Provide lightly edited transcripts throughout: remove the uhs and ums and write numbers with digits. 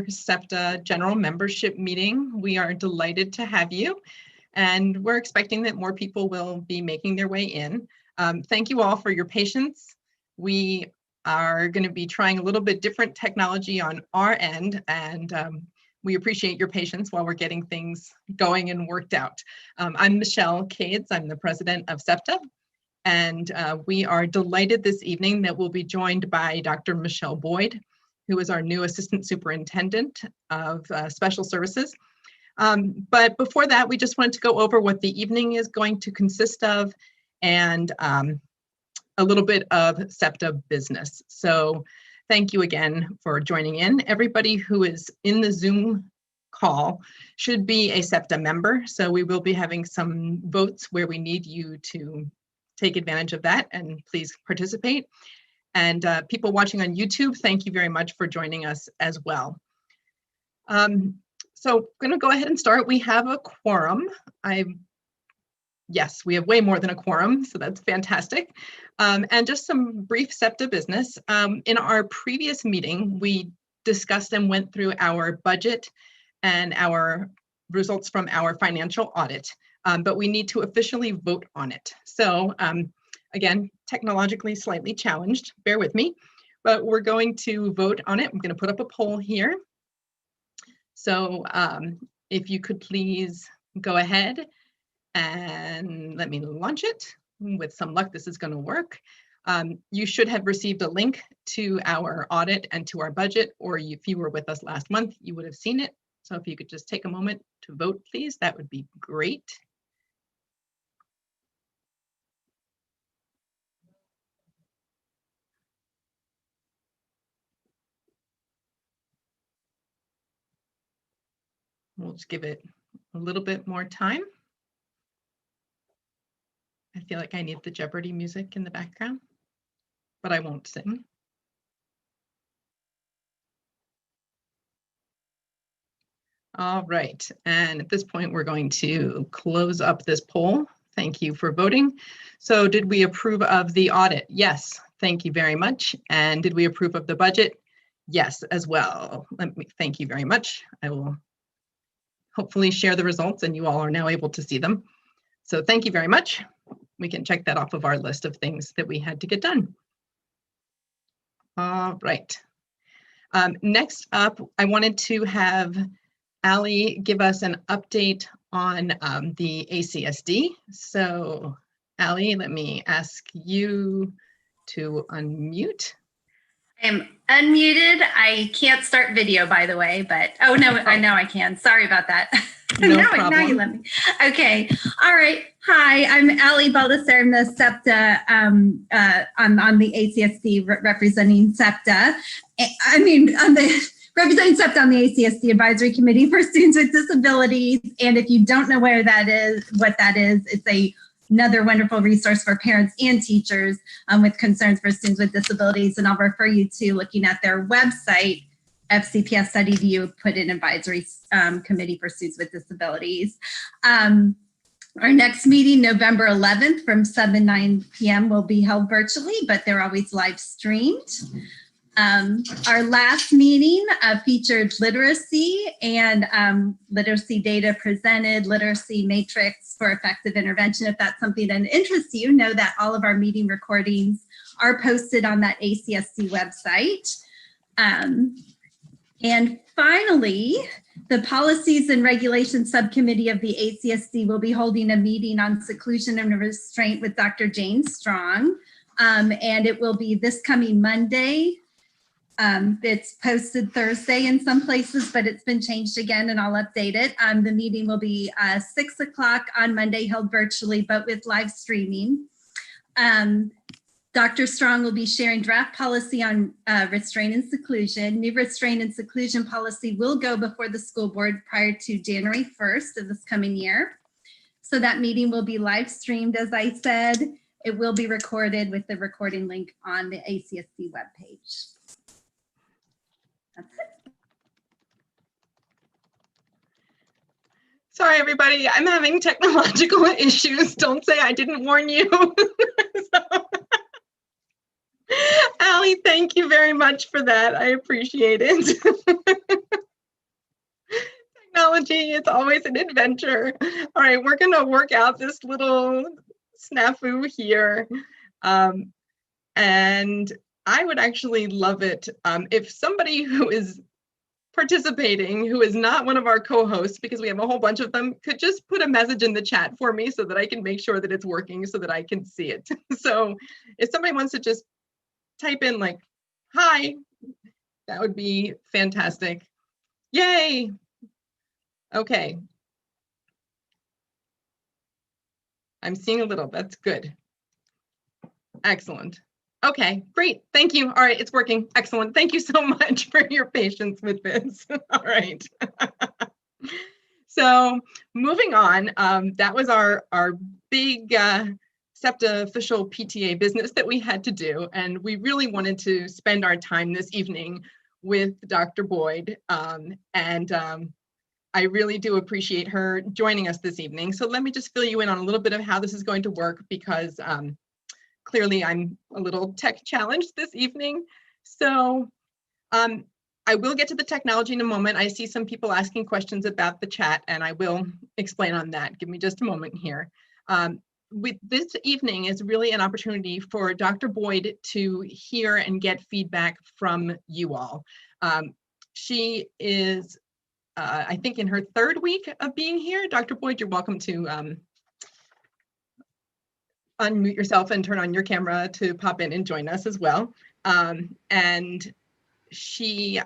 SEPTA general membership meeting. We are delighted to have you, and we're expecting that more people will be making their way in. Thank you all for your patience. We are going to be trying a little bit different technology on our end, and we appreciate your patience while we're getting things going and worked out. I'm Michelle Cades. I'm the president of SEPTA, and we are delighted this evening that we'll be joined by Dr. Michelle Boyd, who is our new assistant superintendent of special services. But before that, we just wanted to go over what the evening is going to consist of and a little bit of SEPTA business. So thank you again for joining in. Everybody who is in the Zoom call should be a SEPTA member. So we will be having some votes where we need you to take advantage of that, and please participate. And people watching on YouTube, thank you very much for joining us as well. So I'm going to go ahead and start. We have a quorum. Yes, we have way more than a quorum, so that's fantastic. And just some brief SEPTA business. In our previous meeting, we discussed and went through our budget and our results from our financial audit, but we need to officially vote on it. So again, technologically slightly challenged, bear with me, but we're going to vote on it. I'm going to put up a poll here. So if you could please go ahead and let me launch it. With some luck, this is going to work. You should have received a link to our audit and to our budget, or if you were with us last month, you would have seen it. So if you could just take a moment to vote, please, that would be great. We'll just give it a little bit more time. I feel like I need the Jeopardy music in the background, but I won't sing. All right, and at this point, we're going to close up this poll. Thank you for voting. So did we approve of the audit? Yes, thank you very much. And did we approve of the budget? Yes, as well. Let me thank you very much. I will hopefully share the results, and you all are now able to see them. So thank you very much. We can check that off of our list of things that we had to get done. All right. Next up, I wanted to have Ali give us an update on the ACSD. So Ali, let me ask you to unmute. I'm unmuted. I can't start video, by the way, but oh no, I know I can. Sorry about that. No problem. Now you let me. Okay. All right. Hi, I'm Ali Baldessar. I'm the SEPTA. I'm on the ACSD representing SEPTA. Representing SEPTA on the ACSD Advisory Committee for Students with Disabilities. And if you don't know where that is, what that is, it's another wonderful resource for parents and teachers with concerns for students with disabilities. And I'll refer you to looking at their website, FCPS.edu, put in Advisory Committee for Students with Disabilities. Our next meeting, November 11th from 9 p.m. will be held virtually, but they're always live streamed. Our last meeting featured literacy and literacy data presented, literacy matrix for effective intervention. If that's something that interests you, know that all of our meeting recordings are posted on that ACSD website. And finally, the Policies and Regulations Subcommittee of the ACSD will be holding a meeting on seclusion and restraint with Dr. Jane Strong. And it will be this coming Monday. It's posted Thursday in some places, but it's been changed again, and I'll update it. The meeting will be 6 o'clock on Monday, held virtually, but with live streaming. Dr. Strong will be sharing draft policy on restraint and seclusion. New restraint and seclusion policy will go before the school board prior to January 1st of this coming year. So that meeting will be live streamed, as I said. It will be recorded with the recording link on the ACSD webpage. That's it. Sorry, everybody, I'm having technological issues. Don't say I didn't warn you. Ali, thank you very much for that. I appreciate it. technology. It's always an adventure. All right, we're going to work out this little snafu here. And I would actually love it if somebody who is participating, who is not one of our co-hosts, because we have a whole bunch of them, could just put a message in the chat for me so that I can make sure that it's working so that I can see it. So if somebody wants to just type in like, hi, that would be fantastic. Yay. Okay. I'm seeing a little, that's good. Excellent. Okay, great. Thank you. All right, it's working. Excellent. Thank you so much for your patience with this. All right. So moving on, that was our big Supt official PTA business that we had to do. And we really wanted to spend our time this evening with Dr. Boyd. I really do appreciate her joining us this evening. So let me just fill you in on a little bit of how this is going to work, because clearly I'm a little tech challenged this evening. So I will get to the technology in a moment. I see some people asking questions about the chat, and I will explain on that. Give me just a moment here. With this evening is really an opportunity for Dr. Boyd to hear and get feedback from you all. She is, I think, in her third week of being here. Dr. Boyd, you're welcome to unmute yourself and turn on your camera to pop in and join us as well. And she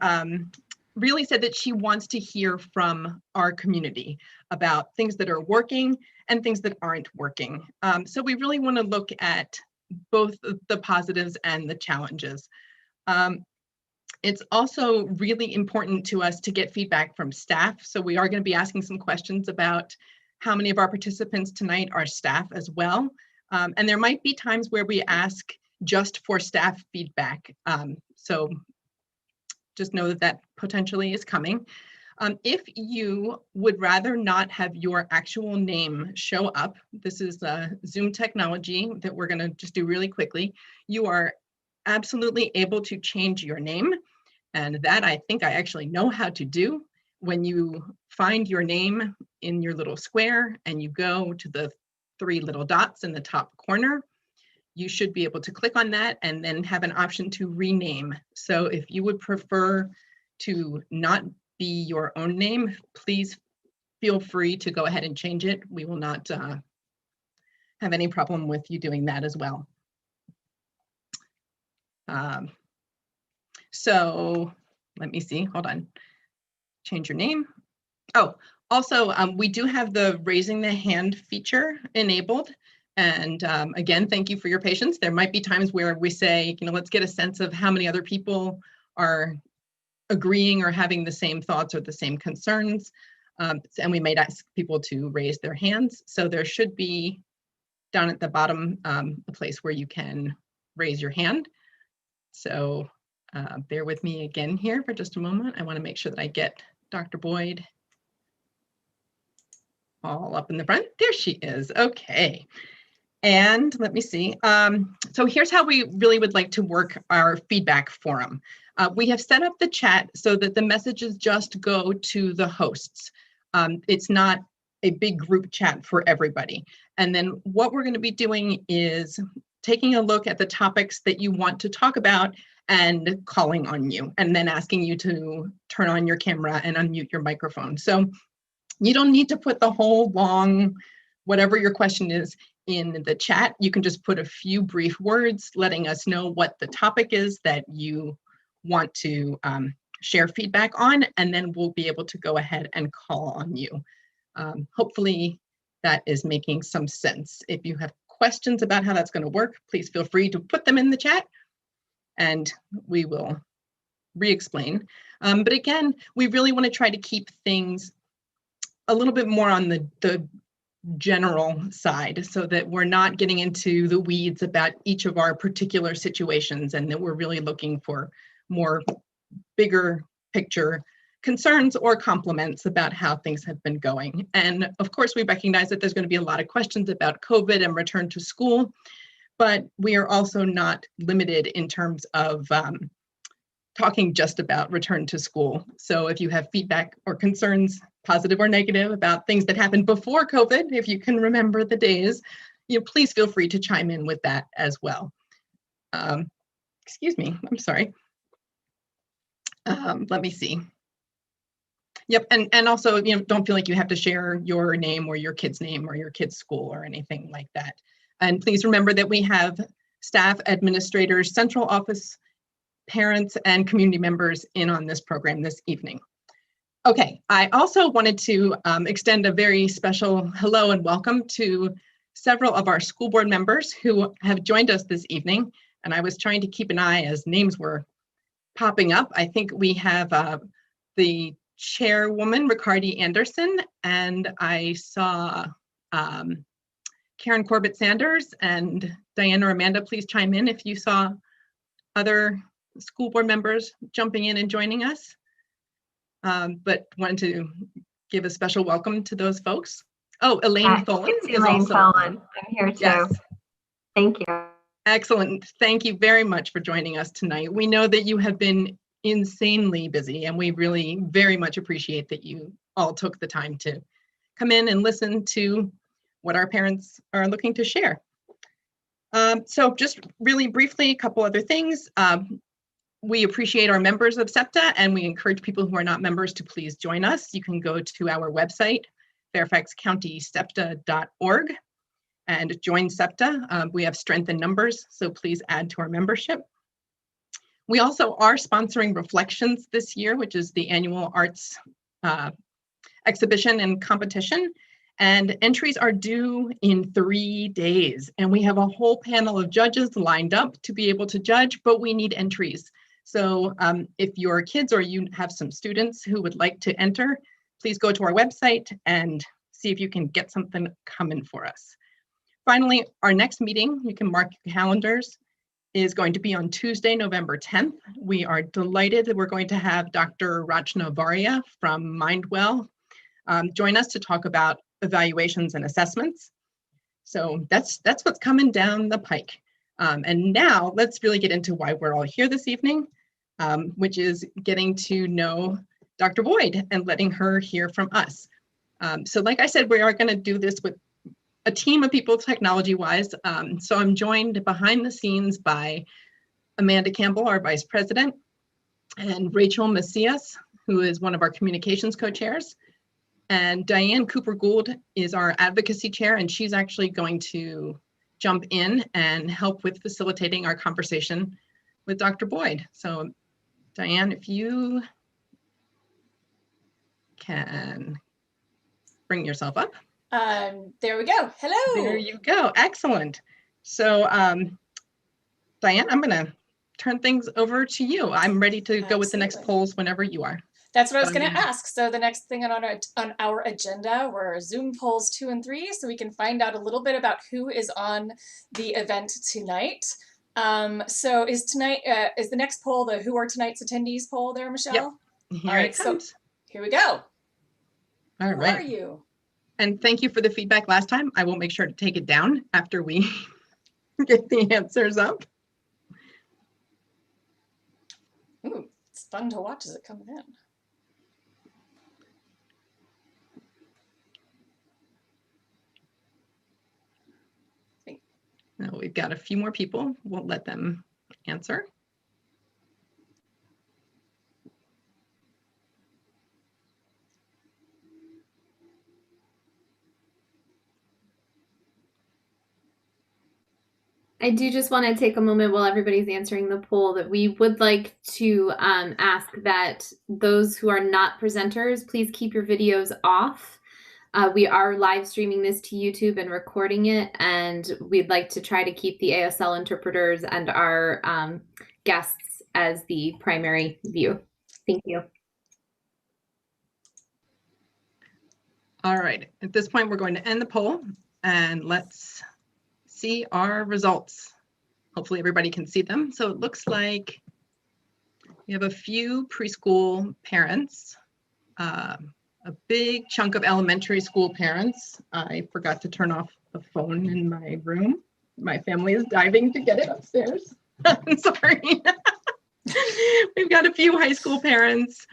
really said that she wants to hear from our community about things that are working and things that aren't working. So we really want to look at both the positives and the challenges. It's also really important to us to get feedback from staff. So we are going to be asking some questions about how many of our participants tonight are staff as well. And there might be times where we ask just for staff feedback. So just know that that potentially is coming. If you would rather not have your actual name show up, this is Zoom technology that we're going to just do really quickly. You are absolutely able to change your name. And that I think I actually know how to do. When you find your name in your little square and you go to the 3 little dots in the top corner, you should be able to click on that and then have an option to rename. So if you would prefer to not be your own name, please feel free to go ahead and change it. We will not have any problem with you doing that as well. So let me see, hold on. Change your name. Oh, also, we do have the raising the hand feature enabled. And again, thank you for your patience. There might be times where we say, you know, let's get a sense of how many other people are agreeing or having the same thoughts or the same concerns. And we might ask people to raise their hands. So there should be down at the bottom a place where you can raise your hand. So bear with me again here for just a moment. I want to make sure that I get Dr. Boyd all up in the front. There she is. Okay. And let me see. So here's how we really would like to work our feedback forum. We have set up the chat so that the messages just go to the hosts. It's not a big group chat for everybody. And then what we're going to be doing is taking a look at the topics that you want to talk about and calling on you, and then asking you to turn on your camera and unmute your microphone. So you don't need to put the whole long, whatever your question is, in the chat. You can just put a few brief words letting us know what the topic is that you want to share feedback on, and then we'll be able to go ahead and call on you. Hopefully that is making some sense. If you have questions about how that's going to work, please feel free to put them in the chat and we will re-explain. But again, we really want to try to keep things a little bit more on the general side so that we're not getting into the weeds about each of our particular situations, and that we're really looking for more bigger picture concerns or compliments about how things have been going. And of course, we recognize that there's going to be a lot of questions about COVID and return to school, but we are also not limited in terms of talking just about return to school. So if you have feedback or concerns positive or negative, about things that happened before COVID, if you can remember the days, please feel free to chime in with that as well. Excuse me, I'm sorry. Let me see. Yep, and also, don't feel like you have to share your name or your kid's name or your kid's school or anything like that. And please remember that we have staff, administrators, central office, parents, and community members in on this program this evening. Okay, I also wanted to extend a very special hello and welcome to several of our school board members who have joined us this evening. And I was trying to keep an eye as names were popping up. I think we have the chairwoman, Ricardi Anderson, and I saw Karen Corbett Sanders and Diana or Amanda. Please chime in if you saw other school board members jumping in and joining us. But wanted to give a special welcome to those folks. Oh, Elaine Tholen is also on. I'm here too. Yes. Thank you. Excellent. Thank you very much for joining us tonight. We know that you have been insanely busy, and we really very much appreciate that you all took the time to come in and listen to what our parents are looking to share. So just really briefly, a couple other things. We appreciate our members of SEPTA, and we encourage people who are not members to please join us. You can go to our website, fairfaxcountysepta.org, and join SEPTA. We have strength in numbers, so please add to our membership. We also are sponsoring Reflections this year, which is the annual arts exhibition and competition. And entries are due in 3 days. And we have a whole panel of judges lined up to be able to judge, but we need entries. So if your kids or you have some students who would like to enter, please go to our website and see if you can get something coming for us. Finally, our next meeting, you can mark your calendars, is going to be on Tuesday, November 10th. We are delighted that we're going to have Dr. Rachna Varia from Mindwell join us to talk about evaluations and assessments. So that's what's coming down the pike. And now let's really get into why we're all here this evening, which is getting to know Dr. Boyd and letting her hear from us. So like I said, we are going to do this with a team of people technology-wise. So I'm joined behind the scenes by Amanda Campbell, our vice president, and Rachel Macias, who is one of our communications co-chairs. And Diane Cooper-Gould is our advocacy chair, and she's actually going to jump in and help with facilitating our conversation with Dr. Boyd. So Diane, if you can bring yourself up. There we go. Hello. There you go. Excellent. So Diane, I'm going to turn things over to you. I'm ready to go with the next polls whenever you are. That's what I was going to ask. So the next thing on our agenda were Zoom polls 2 and 3, so we can find out a little bit about who is on the event tonight. So is the next poll the Who Are Tonight's Attendees poll there, Michelle? Yep. Here All right, it comes. so here we go. All right. Who are you? And thank you for the feedback last time. I will make sure to take it down after we get the answers up. Ooh, it's fun to watch as it comes in. Now we've got a few more people. We'll let them answer. I do just want to take a moment while everybody's answering the poll that we would like to ask that those who are not presenters, please keep your videos off. We are live streaming this to YouTube and recording it, and we'd like to try to keep the ASL interpreters and our guests as the primary view. Thank you. All right, at this point, we're going to end the poll and let's see our results. Hopefully everybody can see them. So it looks like we have a few preschool parents, a big chunk of elementary school parents. I forgot to turn off the phone in my room. My family is diving to get it upstairs. I'm sorry. We've got a few high school parents,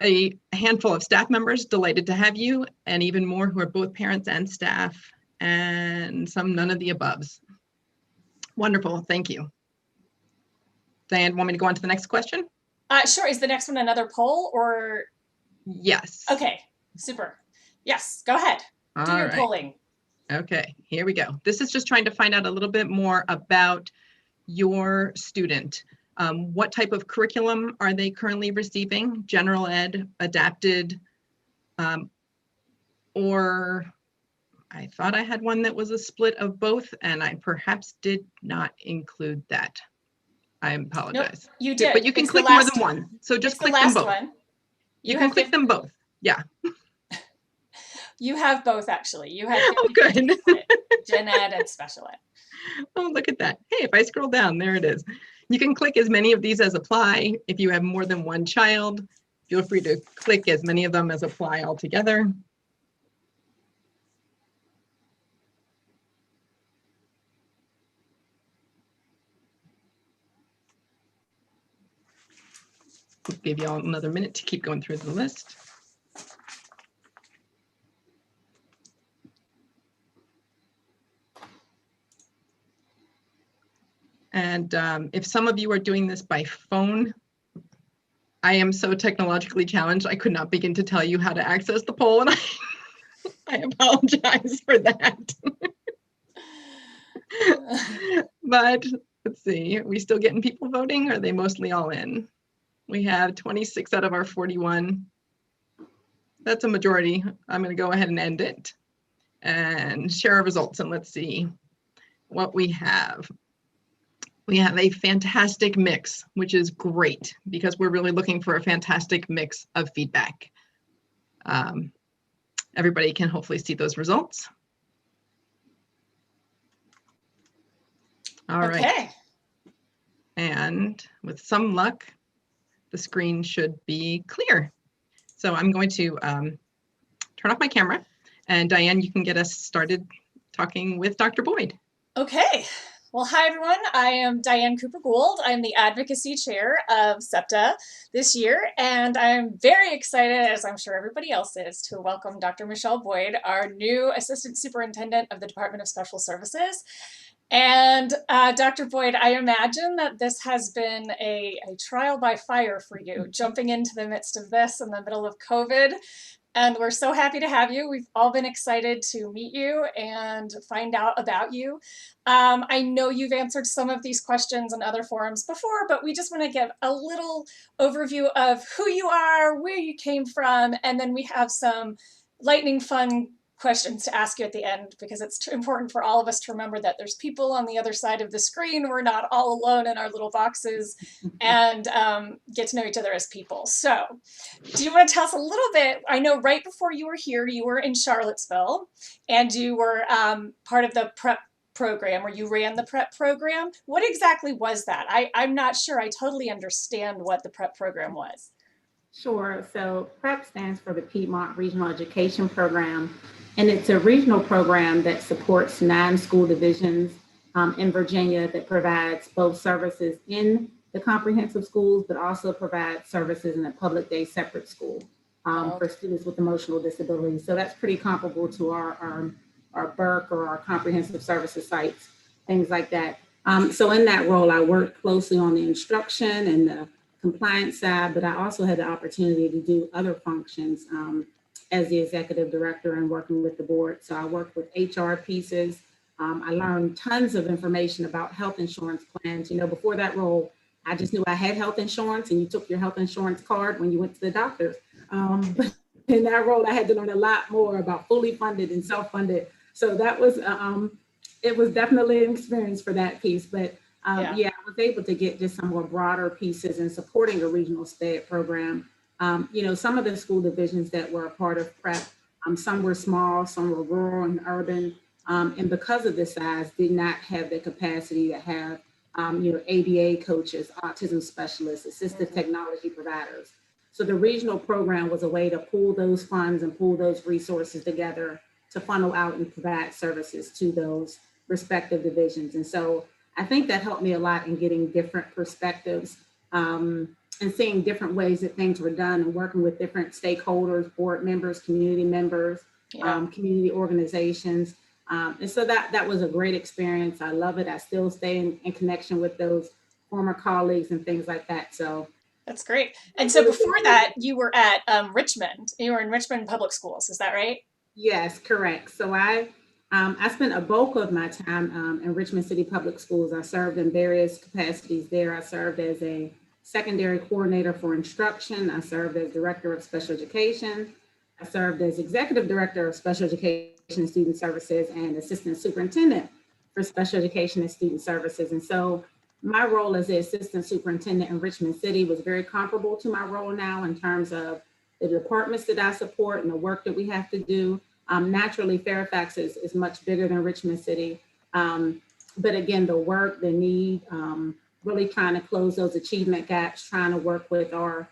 a handful of staff members, delighted to have you, and even more who are both parents and staff, and some none of the aboves. Wonderful, thank you. Diane, want me to go on to the next question? Sure, is the next one another poll or? Yes. Okay, super. Yes, go ahead, do your polling. Okay, here we go. This is just trying to find out a little bit more about your student. What type of curriculum are they currently receiving? General ed, adapted, or I thought I had one that was a split of both, and I perhaps did not include that. I apologize. Nope, you did. But you can click more than one. So just click them both. One. You can click them both. Yeah. You have both, actually. You have oh, good. Gen Ed and Special Ed. Oh, look at that. Hey, if I scroll down, there it is. You can click as many of these as apply. If you have more than one child, feel free to click as many of them as apply altogether. I'll give you all another minute to keep going through the list. And if some of you are doing this by phone, I am so technologically challenged, I could not begin to tell you how to access the poll, and I apologize for that. But let's see, are we still getting people voting? Or are they mostly all in? We have 26 out of our 41. That's a majority. I'm going to go ahead and end it and share our results, and let's see what we have. We have a fantastic mix, which is great because we're really looking for a fantastic mix of feedback. Everybody can hopefully see those results. All right. Okay. And with some luck, the screen should be clear. So I'm going to turn off my camera, and Diane, you can get us started talking with Dr. Boyd. Okay. Well, hi, everyone. I am Diane Cooper-Gould. I'm the Advocacy Chair of SEPTA this year, and I'm very excited, as I'm sure everybody else is, to welcome Dr. Michelle Boyd, our new Assistant Superintendent of the Department of Special Services. And Dr. Boyd, I imagine that this has been a trial by fire for you, jumping into the midst of this in the middle of COVID. And we're so happy to have you. We've all been excited to meet you and find out about you. I know you've answered some of these questions in other forums before, but we just want to give a little overview of who you are, where you came from, and then we have some lightning fun questions to ask you at the end, because it's important for all of us to remember that there's people on the other side of the screen. We're not all alone in our little boxes, and get to know each other as people. So do you want to tell us a little bit? I know right before you were here, you were in Charlottesville, and you were part of the prep program, or you ran the prep program. What exactly was that? I'm not sure I totally understand what the prep program was. Sure. So PREP stands for the Piedmont Regional Education Program, and it's a regional program that supports 9 school divisions in Virginia that provides both services in the comprehensive schools, but also provides services in a public day separate school for students with emotional disabilities. So that's pretty comparable to our BERC or our comprehensive services sites, things like that. So in that role, I worked closely on the instruction and the compliance side, but I also had the opportunity to do other functions as the executive director and working with the board. So I worked with HR pieces. I learned tons of information about health insurance plans. You know, before that role, I just knew I had health insurance, and you took your health insurance card when you went to the doctor. But in that role, I had to learn a lot more about fully funded and self-funded. So that was, it was definitely an experience for that piece. But yeah, I was able to get just some more broader pieces in supporting a regional SPED program. You know, some of the school divisions that were a part of PREP, some were small, some were rural and urban, and because of the size, did not have the capacity to have, you know, ABA coaches, autism specialists, assistive technology providers. So the regional program was a way to pool those funds and pool those resources together to funnel out and provide services to those respective divisions. And so I think that helped me a lot in getting different perspectives. and seeing different ways that things were done and working with different stakeholders, board members, community members, community organizations. And so that was a great experience. I love it. I still stay in connection with those former colleagues and things like that. So that's great. And so before that, you were at Richmond. You were in Richmond Public Schools. Is that right? Yes, correct. So I spent a bulk of my time in Richmond City Public Schools. I served in various capacities there. I served as a secondary coordinator for instruction. I served as director of special education. I served as executive director of special education and student services and assistant superintendent for special education and student services. And so my role as the assistant superintendent in Richmond City was very comparable to my role now in terms of the departments that I support and the work that we have to do. Naturally, Fairfax is much bigger than Richmond City. But again, the work, the need, really trying to close those achievement gaps, trying to work with our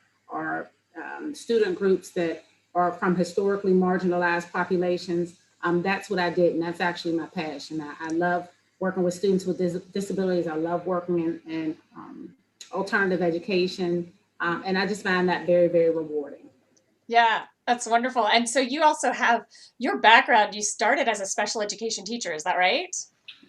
student groups that are from historically marginalized populations. That's what I did, and that's actually my passion. I love working with students with disabilities. I love working in alternative education, and I just find that very, very rewarding. Yeah, that's wonderful. And so you also have your background, you started as a special education teacher, is that right?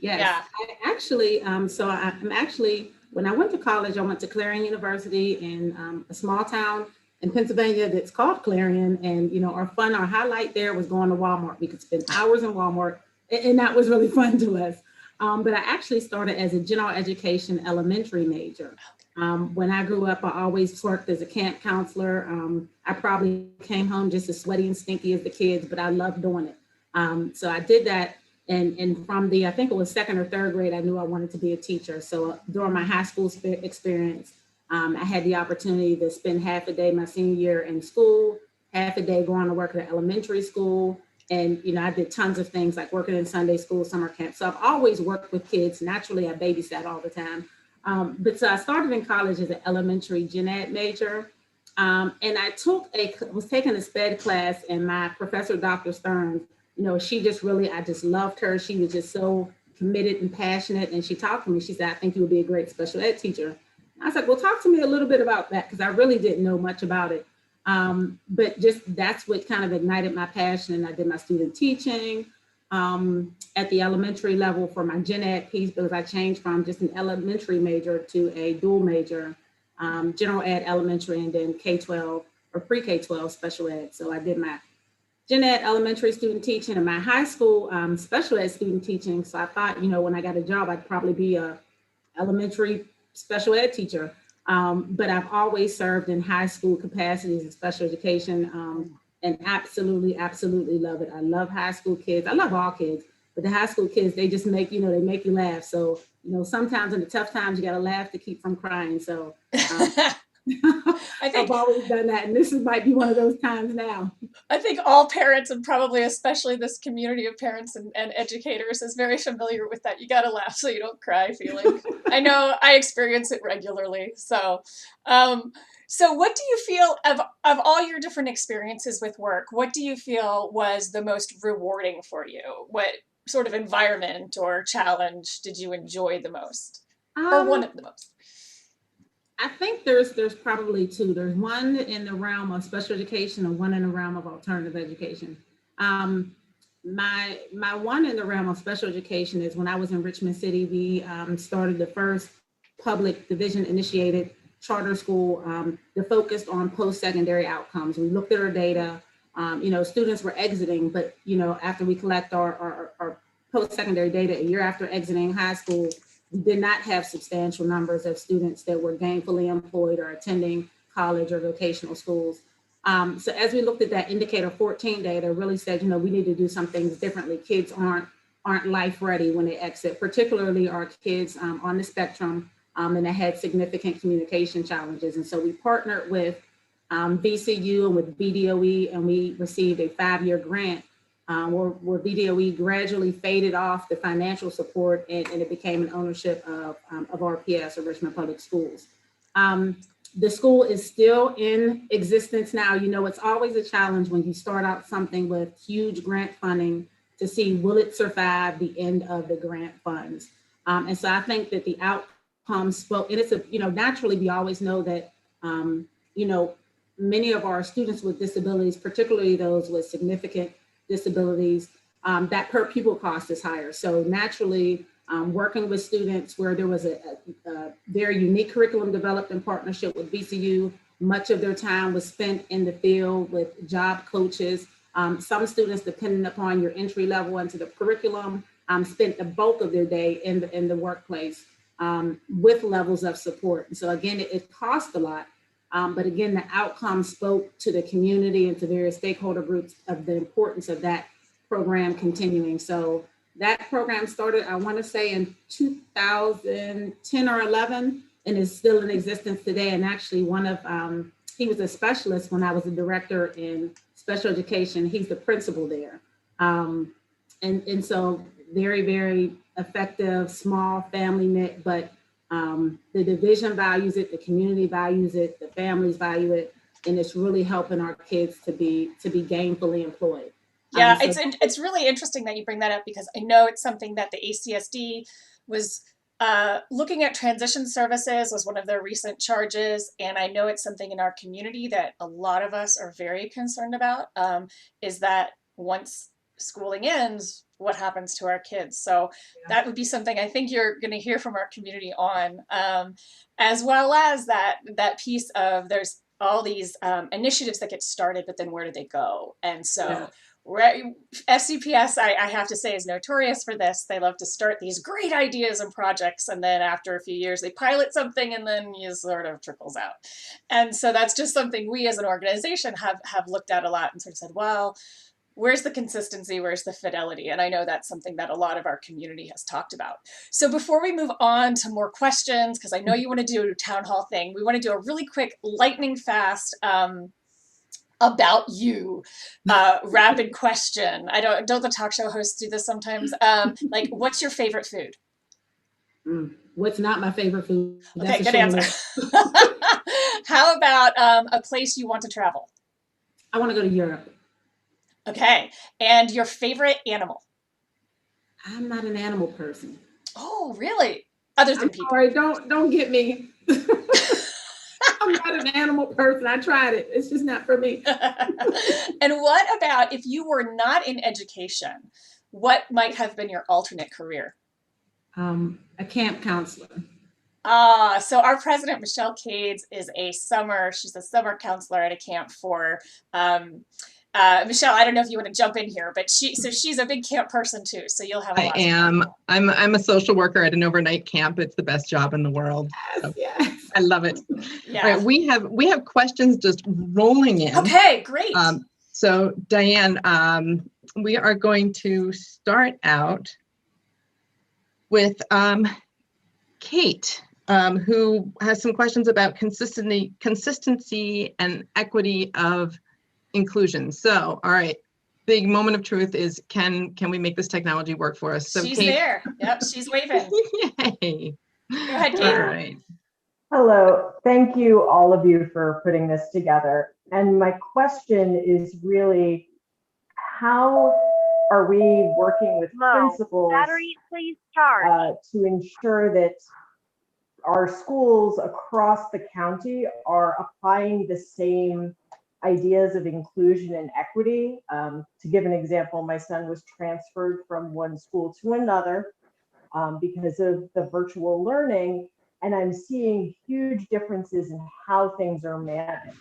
Yes, yeah. I actually, so I'm actually, when I went to college, I went to Clarion University in a small town in Pennsylvania that's called Clarion. And, you know, our highlight there was going to Walmart. We could spend hours in Walmart, and that was really fun to us. But I actually started as a general education elementary major. When I grew up, I always worked as a camp counselor. I probably came home just as sweaty and stinky as the kids, but I loved doing it. So I did that. And from I think it was second or third grade, I knew I wanted to be a teacher. So during my high school experience, I had the opportunity to spend half a day my senior year in school, half a day going to work at an elementary school. And, you know, I did tons of things like working in Sunday school, summer camp. So I've always worked with kids. Naturally, I babysat all the time. But so I started in college as an elementary gen ed major. And I was taking a SPED class, and my professor, Dr. Stearns, you know, she just really, I just loved her. She was just so committed and passionate. And she talked to me. She said, I think you would be a great special ed teacher. I was like, well, talk to me a little bit about that, because I really didn't know much about it. But just that's what kind of ignited my passion. And I did my student teaching at the elementary level for my gen ed piece, because I changed from just an elementary major to a dual major, general ed elementary, and then K-12 or pre-K-12 special ed. So I did my gen ed elementary student teaching and my high school special ed student teaching. So I thought, you know, when I got a job, I'd probably be a elementary special ed teacher. But I've always served in high school capacities in special education, and absolutely, absolutely love it. I love high school kids. I love all kids, but the high school kids, they just make, you know, they make you laugh. So, you know, sometimes in the tough times, you got to laugh to keep from crying. So I think I've always done that. And this might be one of those times now. I think all parents, and probably especially this community of parents and educators, is very familiar with that. You got to laugh so you don't cry feeling. I know I experience it regularly. So, so what do you feel of all your different experiences with work? What do you feel was the most rewarding for you? What sort of environment or challenge did you enjoy the most, or one of the most? I think there's probably two. There's one in the realm of special education and one in the realm of alternative education. My one in the realm of special education is when I was in Richmond City, we started the first public division initiated charter school that focused on post-secondary outcomes. We looked at our data. You know, students were exiting, but, you know, after we collect our post-secondary data a year after exiting high school, we did not have substantial numbers of students that were gainfully employed or attending college or vocational schools. So as we looked at that indicator 14 data, really said, you know, we need to do some things differently. Kids aren't life ready when they exit, particularly our kids on the spectrum, and they had significant communication challenges. And so we partnered with VCU and with BDOE, and we received a 5-year grant where BDOE gradually faded off the financial support, and it became an ownership of RPS, or Richmond Public Schools. The school is still in existence now. You know, it's always a challenge when you start out something with huge grant funding to see, will it survive the end of the grant funds? And so I think that the outcomes spoke, and it's you know, naturally we always know that You know, many of our students with disabilities, particularly those with significant disabilities, that per pupil cost is higher. So naturally, working with students where there was a very unique curriculum developed in partnership with VCU, much of their time was spent in the field with job coaches. Some students, depending upon your entry level into the curriculum, spent the bulk of their day in the workplace with levels of support. And so again, it cost a lot. But again, the outcome spoke to the community and to various stakeholder groups of the importance of that program continuing. So that program started, I want to say, in 2010 or 11, and is still in existence today. And actually, he was a specialist when I was a director in special education. He's the principal there. And so very, very effective, small, family knit, but the division values it, the community values it, the families value it, and it's really helping our kids to be gainfully employed. Yeah, it's really interesting that you bring that up, because I know it's something that the ACSD was looking at. Transition services was one of their recent charges, and I know it's something in our community that a lot of us are very concerned about, is that once schooling ends, what happens to our kids? So that would be something I think you're going to hear from our community on, as well as that piece of there's all these initiatives that get started, but then where do they go? And so FCPS, I have to say, is notorious for this. They love to start these great ideas and projects, and then after a few years they pilot something, and then it sort of trickles out. And so that's just something we as an organization have looked at a lot and sort of said, well, where's the consistency? Where's the fidelity? And I know that's something that a lot of our community has talked about. So before we move on to more questions, because I know you want to do a town hall thing, we want to do a really quick lightning fast about you rapid question. Don't the talk show hosts do this sometimes? Like, what's your favorite food? What's not my favorite food? Okay, good answer. How about a place you want to travel? I want to go to Europe. Okay, and your favorite animal? I'm not an animal person. Oh, really? Other than people. Sorry, don't get me. I'm not an animal person. I tried it. It's just not for me. And what about if you were not in education? What might have been your alternate career? A camp counselor. So our president, Michelle Cades, she's a summer counselor at a camp for Michelle, I don't know if you want to jump in here, but she's a big camp person too. So you'll have a lot. I am. I'm a social worker at an overnight camp. It's the best job in the world. So Yes. I love it. Yeah. All right, we have questions just rolling in. Okay, great. So Diane, we are going to start out with Kate, who has some questions about consistency and equity of inclusion. So, all right, big moment of truth is, can we make this technology work for us? So she's Kate, there. Yep, she's waving. Yay. Go ahead, Kate. All right. Hello, thank you all of you for putting this together. And my question is really, how are we working with principals battery, please charge. To ensure that our schools across the county are applying the same ideas of inclusion and equity? To give an example, my son was transferred from one school to another because of the virtual learning, and I'm seeing huge differences in how things are managed.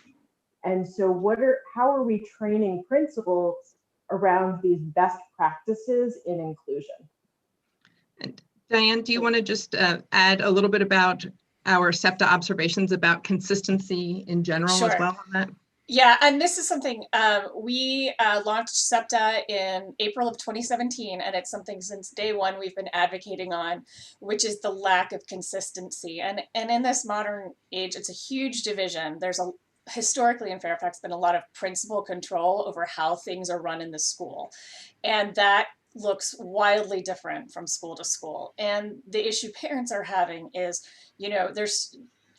And so how are we training principals around these best practices in inclusion? And Diane, do you want to just add a little bit about our SEPTA observations about consistency in general as well on that? Yeah, and this is something we launched SEPTA in April of 2017, and it's something since day one we've been advocating on, which is the lack of consistency. And in this modern age, it's a huge division. There's historically in Fairfax been a lot of principal control over how things are run in the school, and that looks wildly different from school to school. And the issue parents are having is,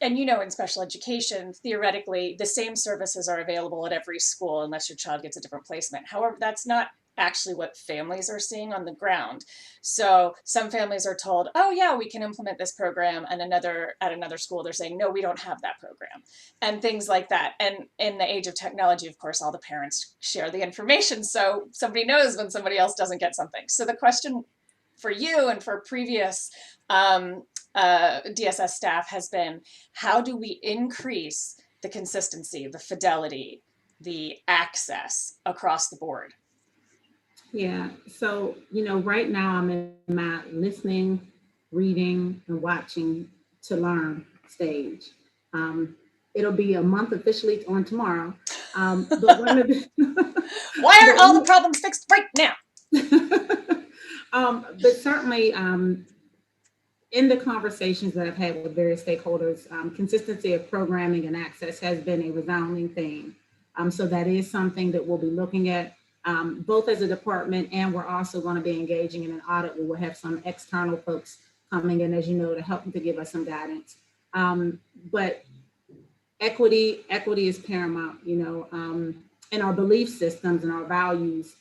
in special education, theoretically, the same services are available at every school unless your child gets a different placement. However, that's not actually what families are seeing on the ground. So some families are told, oh yeah, we can implement this program, and at another school they're saying, no, we don't have that program, and things like that. And in the age of technology, of course, all the parents share the information, so somebody knows when somebody else doesn't get something. So the question for you and for previous DSS staff has been, how do we increase the consistency, the fidelity, the access across the board? Yeah, so, right now I'm in my listening, reading, and watching to learn stage. It'll be a month officially on tomorrow. But one of the why aren't all the problems fixed right now? But certainly, in the conversations that I've had with various stakeholders, consistency of programming and access has been a resounding theme. So that is something that we'll be looking at, both as a department, and we're also going to be engaging in an audit where we'll have some external folks coming in, as you know, to help to give us some guidance. But equity is paramount, in our belief systems and our values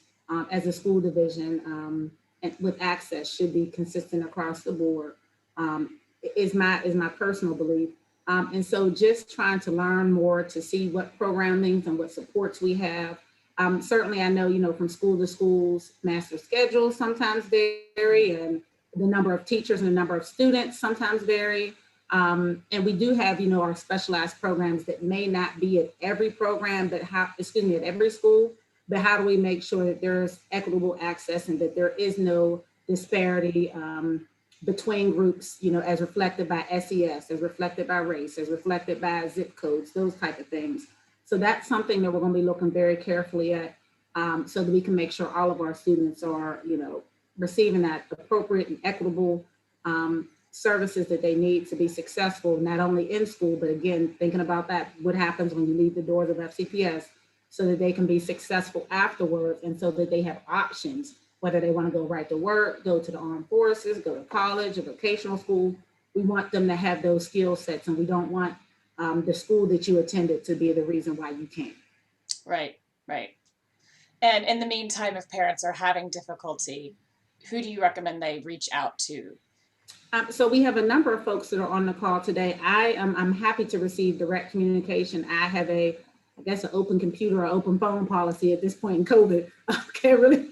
as a school division, and with access should be consistent across the board. Is my personal belief. And so just trying to learn more to see what programmings and what supports we have. Certainly I know, from school to schools, master schedules sometimes vary, and the number of teachers and the number of students sometimes vary. And we do have, our specialized programs that may not be at every program, but at every school, but how do we make sure that there's equitable access and that there is no disparity between groups, as reflected by SES, as reflected by race, as reflected by zip codes, those type of things. So that's something that we're going to be looking very carefully at, so that we can make sure all of our students are, receiving that appropriate and equitable services that they need to be successful, not only in school, but again, thinking about that, what happens when you leave the doors of FCPS, so that they can be successful afterwards, and so that they have options, whether they want to go right to work, go to the armed forces, go to college, a vocational school. We want them to have those skill sets, and we don't want the school that you attended to be the reason why you can't. Right. And in the meantime, if parents are having difficulty, who do you recommend they reach out to? So we have a number of folks that are on the call today. I'm happy to receive direct communication. I have an open computer or open phone policy at this point in COVID. Okay, really.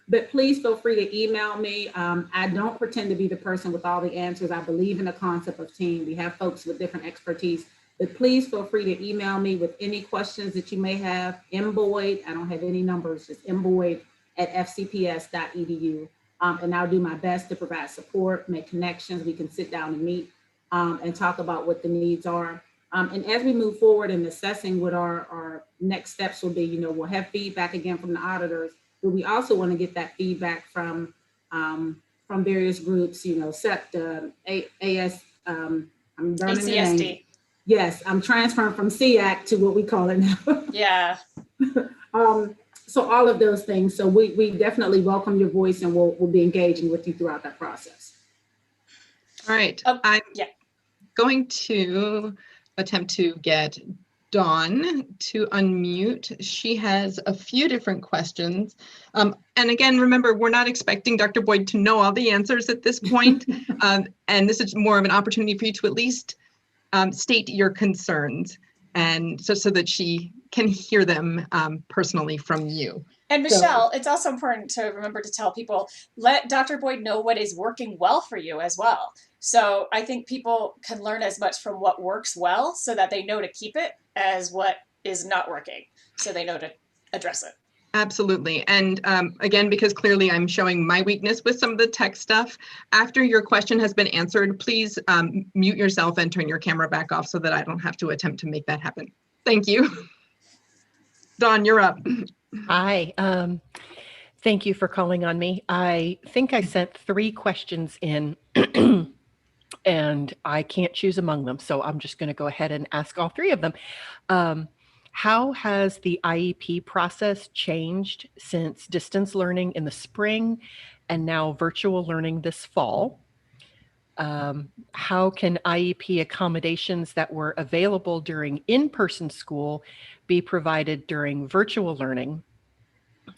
But please feel free to email me. I don't pretend to be the person with all the answers. I believe in the concept of team. We have folks with different expertise, but please feel free to email me with any questions that you may have. Mboyd, I don't have any numbers, just mboyd@fcps.edu. And I'll do my best to provide support, make connections. We can sit down and meet and talk about what the needs are. And as we move forward in assessing what our next steps will be, we'll have feedback again from the auditors, but we also want to get that feedback from various groups, Supt, AS, I'm learning the name. Yes, I'm transferring from SEAC to what we call it now. Yeah. So all of those things. So we definitely welcome your voice, and we'll be engaging with you throughout that process. All right. I'm going to attempt to get Dawn to unmute. She has a few different questions. And again, remember, we're not expecting Dr. Boyd to know all the answers at this point. And this is more of an opportunity for you to at least state your concerns, and so that she can hear them personally from you. And Michelle, it's also important to remember to tell people, let Dr. Boyd know what is working well for you as well. So I think people can learn as much from what works well, so that they know to keep it, as what is not working, so they know to address it. Absolutely. And again, because clearly I'm showing my weakness with some of the tech stuff, after your question has been answered, please mute yourself and turn your camera back off so that I don't have to attempt to make that happen. Thank you. Dawn, you're up. Hi. Thank you for calling on me. I think I sent 3 questions in and I can't choose among them. So I'm just going to go ahead and ask all 3 of them. How has the IEP process changed since distance learning in the spring and now virtual learning this fall? How can IEP accommodations that were available during in-person school be provided during virtual learning?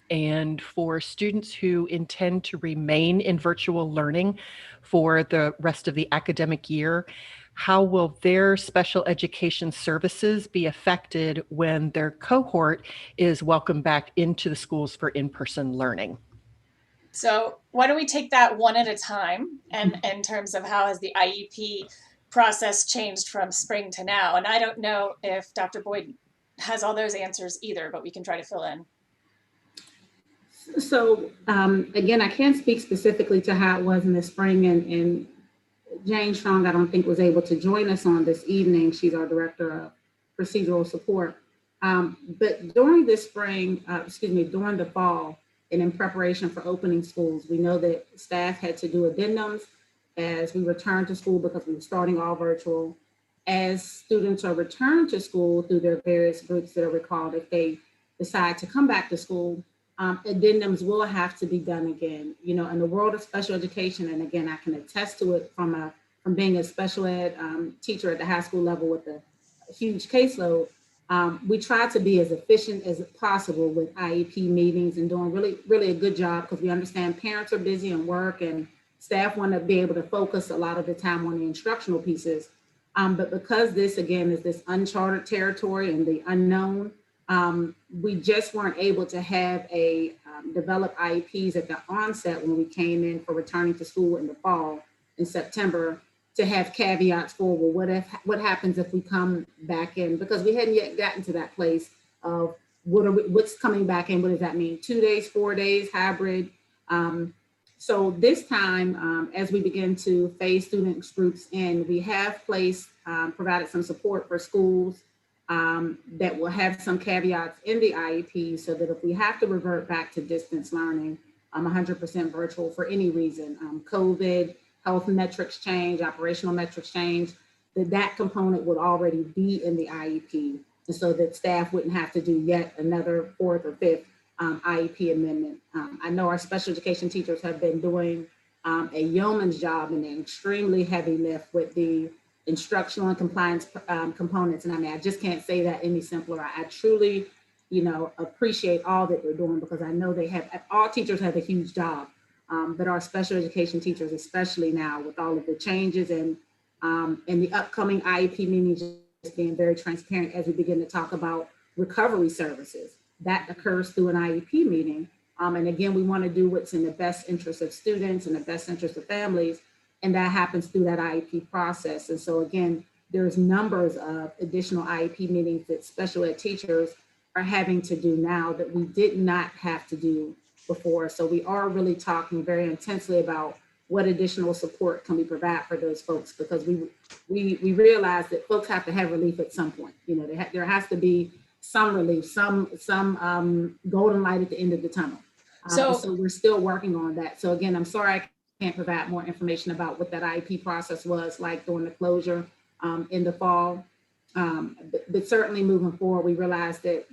And for students who intend to remain in virtual learning for the rest of the academic year, how will their special education services be affected when their cohort is welcomed back into the schools for in-person learning? So why don't we take that one at a time, and in terms of how has the IEP process changed from spring to now? And I don't know if Dr. Boyd has all those answers either, but we can try to fill in. So again, I can't speak specifically to how it was in the spring, and Jane Strong, I don't think, was able to join us on this evening. She's our director of procedural support. But during this spring, during the fall, and in preparation for opening schools, we know that staff had to do addendums as we returned to school because we were starting all virtual. As students are returned to school through their various groups that are recalled, if they decide to come back to school, addendums will have to be done again. You know, in the world of special education, and again, I can attest to it from being a special ed teacher at the high school level with a huge caseload. We try to be as efficient as possible with IEP meetings and doing really a good job, because we understand parents are busy and work, and staff want to be able to focus a lot of the time on the instructional pieces. But because this, again, is this uncharted territory and the unknown, we just weren't able to have develop IEPs at the onset when we came in for returning to school in the fall in September, to have caveats for, well, what happens if we come back in, because we hadn't yet gotten to that place of what's coming back in, what does that mean? 2 days, 4 days, hybrid. So this time, as we begin to phase student groups in, we have provided some support for schools that will have some caveats in the IEP, so that if we have to revert back to distance learning, 100% virtual for any reason, COVID, health metrics change, operational metrics change, that component would already be in the IEP, and so that staff wouldn't have to do yet another fourth or fifth IEP amendment. I know our special education teachers have been doing a yeoman's job and an extremely heavy lift with the instructional and compliance components. And I mean, I just can't say that any simpler. I truly, appreciate all that they're doing, because I know all teachers have a huge job, but our special education teachers, especially now with all of the changes and the upcoming IEP meetings, just being very transparent as we begin to talk about recovery services. That occurs through an IEP meeting. And again, we want to do what's in the best interest of students and the best interest of families. And that happens through that IEP process. And so again, there's numbers of additional IEP meetings that special ed teachers are having to do now that we did not have to do before. So we are really talking very intensely about what additional support can we provide for those folks, because we realize that folks have to have relief at some point. There has to be some relief, some golden light at the end of the tunnel. So we're still working on that. So again, I'm sorry I can't provide more information about what that IEP process was like during the closure in the fall. But certainly moving forward, we realized that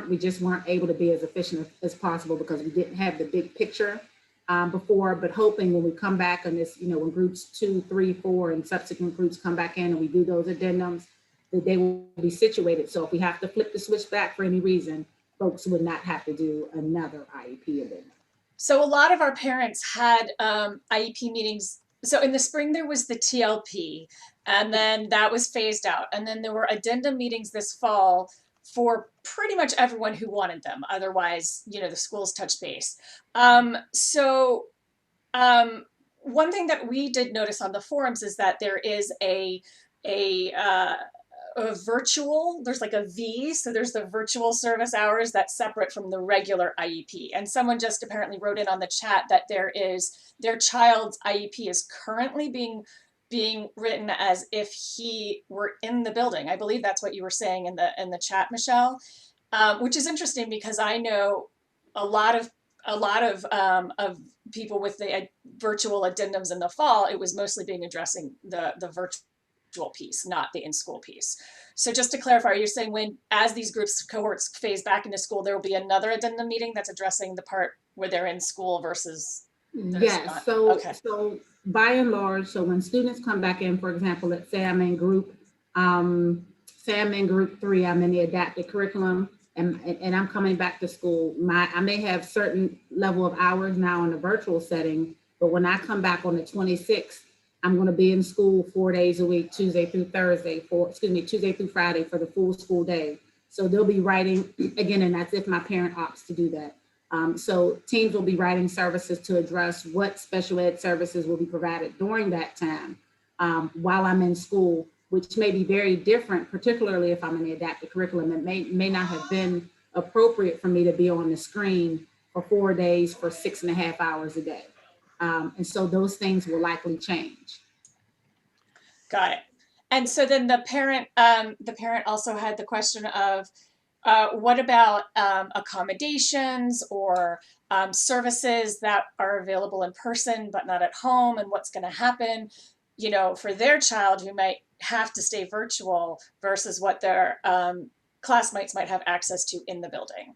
we just weren't able to be as efficient as possible because we didn't have the big picture before, but hoping when we come back on this, when groups 2, 3, 4, and subsequent groups come back in and we do those addendums, that they will be situated. So if we have to flip the switch back for any reason, folks would not have to do another IEP addendum. So a lot of our parents had IEP meetings. So in the spring, there was the TLP, and then that was phased out. And then there were addendum meetings this fall for pretty much everyone who wanted them. Otherwise, the schools touched base. One thing that we did notice on the forums is that there is a virtual, there's like a V, so there's the virtual service hours that's separate from the regular IEP. And someone just apparently wrote in on the chat that their child's IEP is currently being written as if he were in the building. I believe that's what you were saying in the chat, Michelle, which is interesting because I know a lot of people with the virtual addendums in the fall. It was mostly addressing the virtual piece, not the in-school piece. So just to clarify, you're saying as these cohorts phase back into school, there will be another addendum meeting that's addressing the part where they're in school versus yes. Not. So okay. So by and large, so when students come back in, for example, let's say I'm in group 3, I'm in the adapted curriculum, and I'm coming back to school, I may have certain level of hours now in a virtual setting, but when I come back on the 26th, I'm going to be in school 4 days a week, Tuesday through Friday for the full school day. So they'll be writing again, and that's if my parent opts to do that. So teams will be writing services to address what special ed services will be provided during that time while I'm in school, which may be very different, particularly if I'm in the adaptive curriculum. It may not have been appropriate for me to be on the screen for 4 days for 6.5 hours a day. And so those things will likely change. Got it. And so then the parent also had the question of what about accommodations or services that are available in person but not at home, and what's going to happen, you know, for their child who might have to stay virtual versus what their classmates might have access to in the building.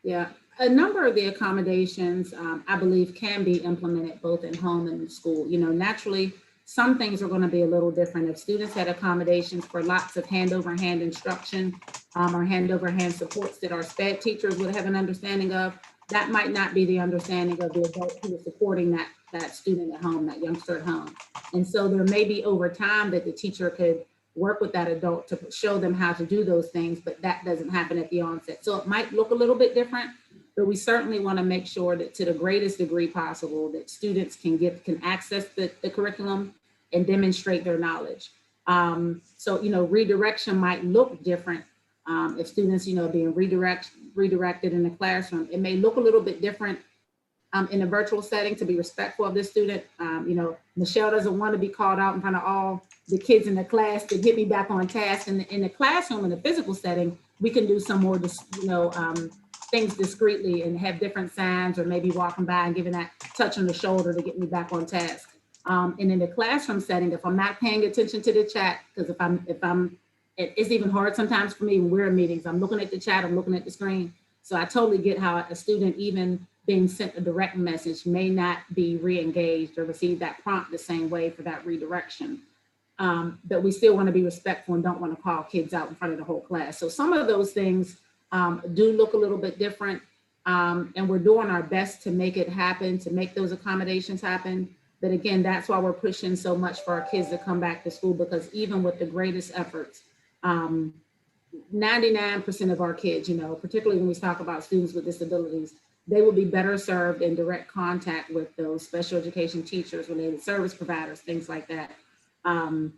Yeah. A number of the accommodations, I believe, can be implemented both in home and in school. You know, naturally, some things are going to be a little different. If students had accommodations for lots of hand-over-hand instruction or hand-over-hand supports that our SPED teachers would have an understanding of, that might not be the understanding of the adult who is supporting that student at home, that youngster at home. And so there may be over time that the teacher could work with that adult to show them how to do those things, but that doesn't happen at the onset. So it might look a little bit different, but we certainly want to make sure that to the greatest degree possible that students can access the curriculum and demonstrate their knowledge. So, you know, redirection might look different if students, you know, being redirected in the classroom. It may look a little bit different in a virtual setting to be respectful of this student. You know, Michelle doesn't want to be called out in front of all the kids in the class to get me back on task. In the classroom, in the physical setting, we can do some more, you know, things discreetly and have different signs, or maybe walking by and giving that touch on the shoulder to get me back on task. And in the classroom setting, if I'm not paying attention to the chat, because it's even hard sometimes for me when we're in meetings, I'm looking at the chat, I'm looking at the screen. So I totally get how a student, even being sent a direct message, may not be re-engaged or receive that prompt the same way for that redirection. But we still want to be respectful and don't want to call kids out in front of the whole class. So some of those things do look a little bit different, and we're doing our best to make it happen, to make those accommodations happen. But again, that's why we're pushing so much for our kids to come back to school, because even with the greatest efforts, 99% of our kids, you know, particularly when we talk about students with disabilities, they will be better served in direct contact with those special education teachers, related service providers, things like that. And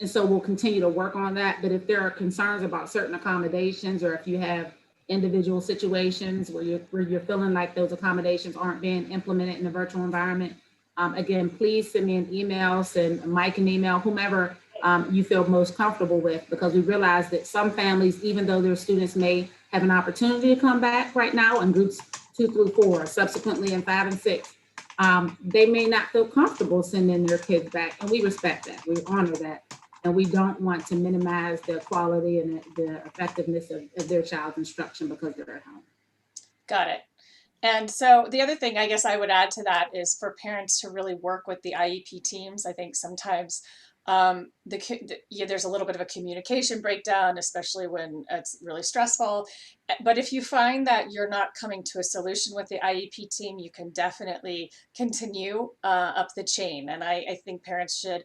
so we'll continue to work on that. But if there are concerns about certain accommodations, or if you have individual situations where you're feeling like those accommodations aren't being implemented in a virtual environment, again, please send me an email, send Mike an email, whomever you feel most comfortable with, because we realize that some families, even though their students may have an opportunity to come back right now in groups 2 through 4, subsequently in 5 and 6, they may not feel comfortable sending their kids back. And we respect that, we honor that. And we don't want to minimize the quality and the effectiveness of their child's instruction because they're at home. Got it. And so the other thing I guess I would add to that is for parents to really work with the IEP teams. I think sometimes there's a little bit of a communication breakdown, especially when it's really stressful. But if you find that you're not coming to a solution with the IEP team, you can definitely continue up the chain. And I think parents should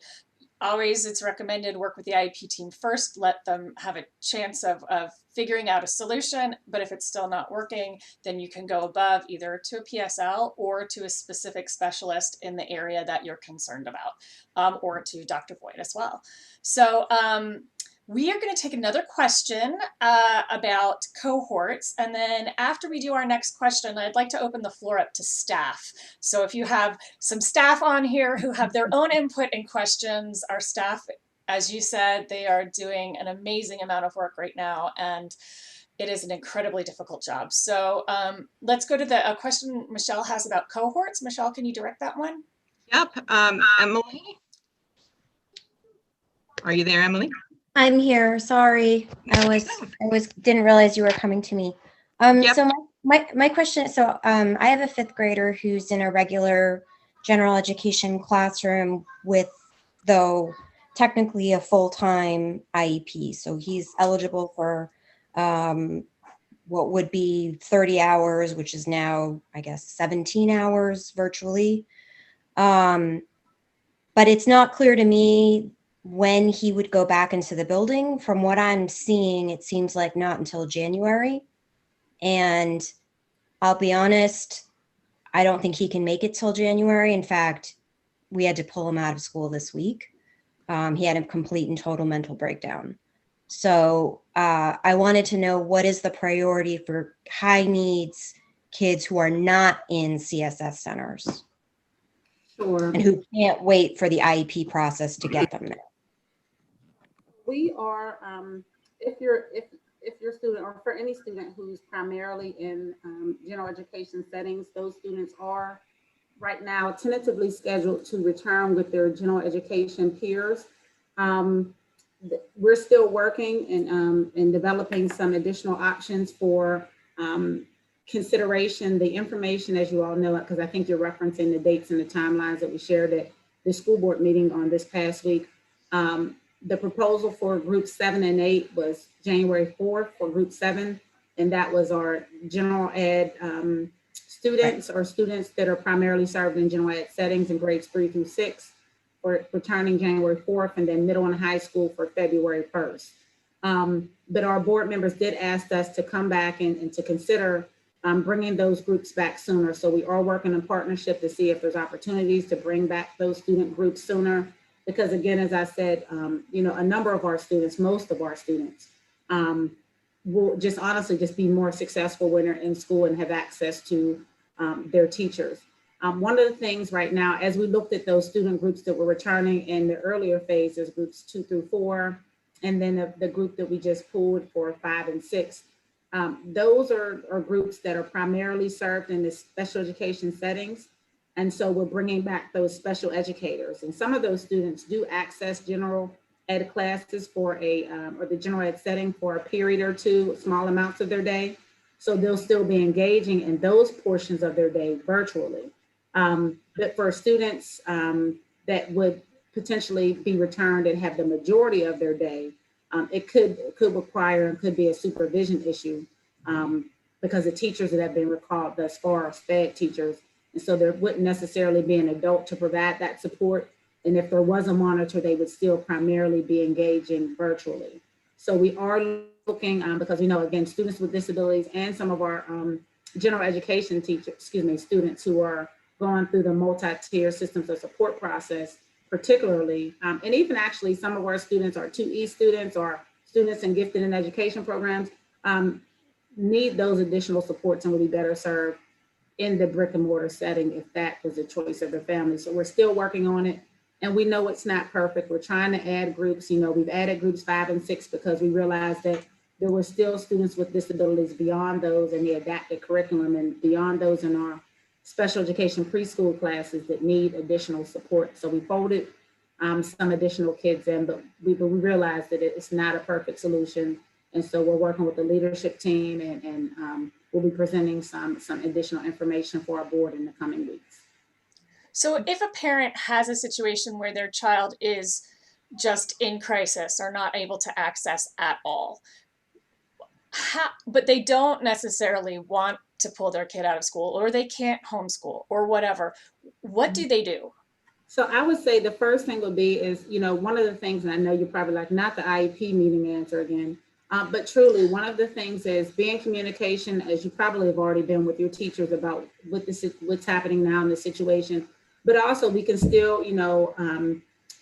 always, it's recommended, work with the IEP team first, let them have a chance of figuring out a solution. But if it's still not working, then you can go above either to a PSL or to a specific specialist in the area that you're concerned about, or to Dr. Boyd as well. So we are going to take another question about cohorts. And then after we do our next question, I'd like to open the floor up to staff. So if you have some staff on here who have their own input and questions, our staff, as you said, they are doing an amazing amount of work right now. And it is an incredibly difficult job. So let's go to the question Michelle has about cohorts. Michelle, can you direct that one? Yep. Emily? Are you there, Emily? I'm here. Sorry, I didn't realize you were coming to me. Yep. So my question. So I have a 5th grader who's in a regular general education classroom with, though technically, a full-time IEP. So he's eligible for what would be 30 hours, which is now, I guess, 17 hours virtually. But it's not clear to me when he would go back into the building. From what I'm seeing, it seems like not until January. And I'll be honest, I don't think he can make it till January. In fact, we had to pull him out of school this week. He had a complete and total mental breakdown. So I wanted to know, what is the priority for high needs kids who are not in CSS centers? Sure. And who can't wait for the IEP process to get them there? We are, if your student, or for any student who's primarily in general education settings, those students are right now tentatively scheduled to return with their general education peers. We're still working and developing some additional options for consideration. The information, as you all know, because I think you're referencing the dates and the timelines that we shared at the school board meeting on this past week. The proposal for group 7 and 8 was January 4th for group 7, and that was our general ed students, or students that are primarily served in general ed settings in grades 3 through 6, for returning January 4th, and then middle and high school for February 1st. But our board members did ask us to come back and to consider bringing those groups back sooner. So we are working in partnership to see if there's opportunities to bring back those student groups sooner. Because again, as I said, a number of our students, most of our students, will just honestly just be more successful when they're in school and have access to their teachers. One of the things right now, as we looked at those student groups that were returning in the earlier phases, groups 2 through 4, and then the group that we just pulled for 5 and 6, those are groups that are primarily served in the special education settings. And so we're bringing back those special educators. And some of those students do access general ed classes for or the general ed setting for a period or two, small amounts of their day. So they'll still be engaging in those portions of their day virtually. But for students that would potentially be returned and have the majority of their day, it could require and could be a supervision issue because the teachers that have been recalled thus far are SPED teachers. And so there wouldn't necessarily be an adult to provide that support. And if there was a monitor, they would still primarily be engaging virtually. So we are looking, because we know, again, students with disabilities and some of our general education students who are going through the multi-tier systems of support process, particularly, and even actually some of our students are 2E students or students in gifted and education programs, need those additional supports and will be better served in the brick and mortar setting if that was a choice of the family. So we're still working on it, and we know it's not perfect. We're trying to add groups. We've added groups 5 and 6 because we realized that there were still students with disabilities beyond those in the adapted curriculum and beyond those in our special education preschool classes that need additional support. So we folded some additional kids in, but we realized that it's not a perfect solution. And so we're working with the leadership team and we'll be presenting some additional information for our board in the coming weeks. So if a parent has a situation where their child is just in crisis or not able to access at all, but they don't necessarily want to pull their kid out of school, or they can't homeschool or whatever, what do they do? So I would say the first thing would be is, one of the things, and I know you're probably like, not the IEP meeting answer again, but truly one of the things is be in communication, as you probably have already been with your teachers about what's happening now in the situation, but also we can still,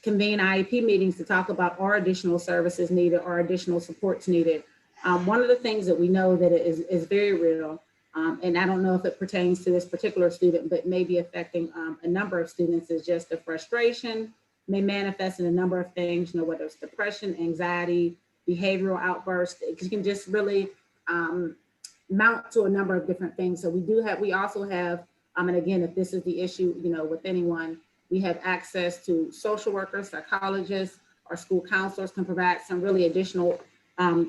convene IEP meetings to talk about our additional services needed or additional supports needed. One of the things that we know that is very real, and I don't know if it pertains to this particular student, but may be affecting a number of students, is just the frustration may manifest in a number of things, whether it's depression, anxiety, behavioral outbursts. It can just really mount to a number of different things. So we also have, and again, if this is the issue, with anyone, we have access to social workers, psychologists, our school counselors can provide some really additional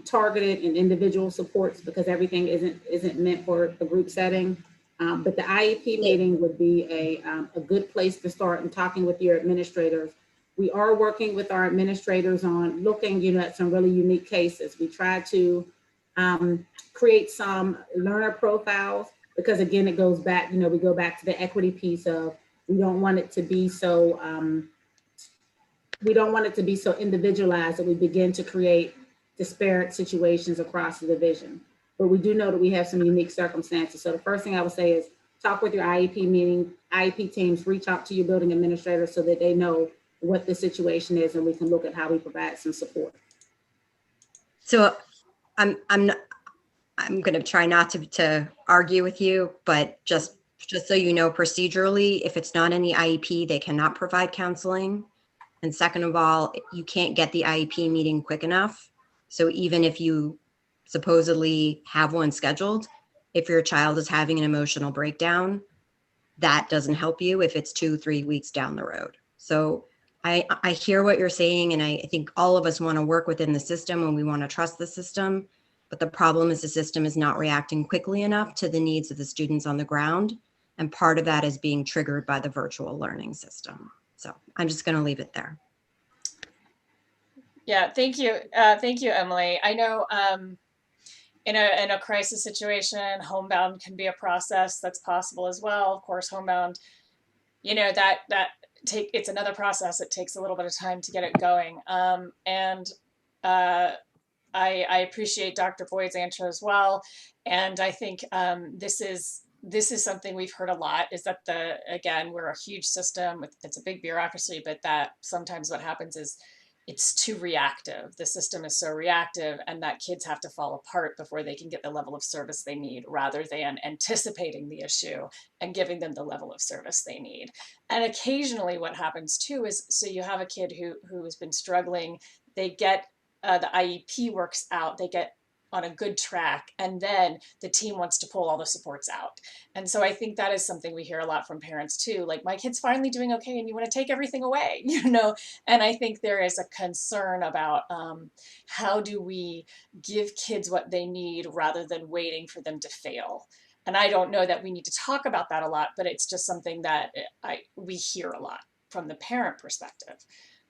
targeted and individual supports because everything isn't meant for the group setting. But the IEP meeting would be a good place to start in talking with your administrators. We are working with our administrators on looking, at some really unique cases. We try to create some learner profiles, because again, it goes back, we go back to the equity piece of, we don't want it to be so individualized that we begin to create disparate situations across the division. But we do know that we have some unique circumstances. So the first thing I would say is talk with your IEP teams, reach out to your building administrator so that they know what the situation is, and we can look at how we provide some support. So I'm going to try not to argue with you, but just so you know, procedurally, if it's not in the IEP, they cannot provide counseling. And second of all, you can't get the IEP meeting quick enough. So even if you supposedly have one scheduled, if your child is having an emotional breakdown, that doesn't help you if it's 2-3 weeks down the road. So I hear what you're saying, and I think all of us want to work within the system and we want to trust the system. But the problem is the system is not reacting quickly enough to the needs of the students on the ground. And part of that is being triggered by the virtual learning system. So I'm just going to leave it there. Yeah, thank you. Thank you, Emily. I know in a crisis situation, homebound can be a process that's possible as well. Of course, homebound, it's another process. It takes a little bit of time to get it going. I appreciate Dr. Boyd's answer as well. And I think this is something we've heard a lot, is that we're a huge system, it's a big bureaucracy, but that sometimes what happens is it's too reactive. The system is so reactive, and that kids have to fall apart before they can get the level of service they need, rather than anticipating the issue and giving them the level of service they need. And occasionally what happens too is, so you have a kid who has been struggling, they get the IEP works out, they get on a good track, and then the team wants to pull all the supports out. And so I think that is something we hear a lot from parents too, like, my kid's finally doing okay and you want to take everything away, And I think there is a concern about how do we give kids what they need rather than waiting for them to fail. And I don't know that we need to talk about that a lot, but it's just something that we hear a lot from the parent perspective.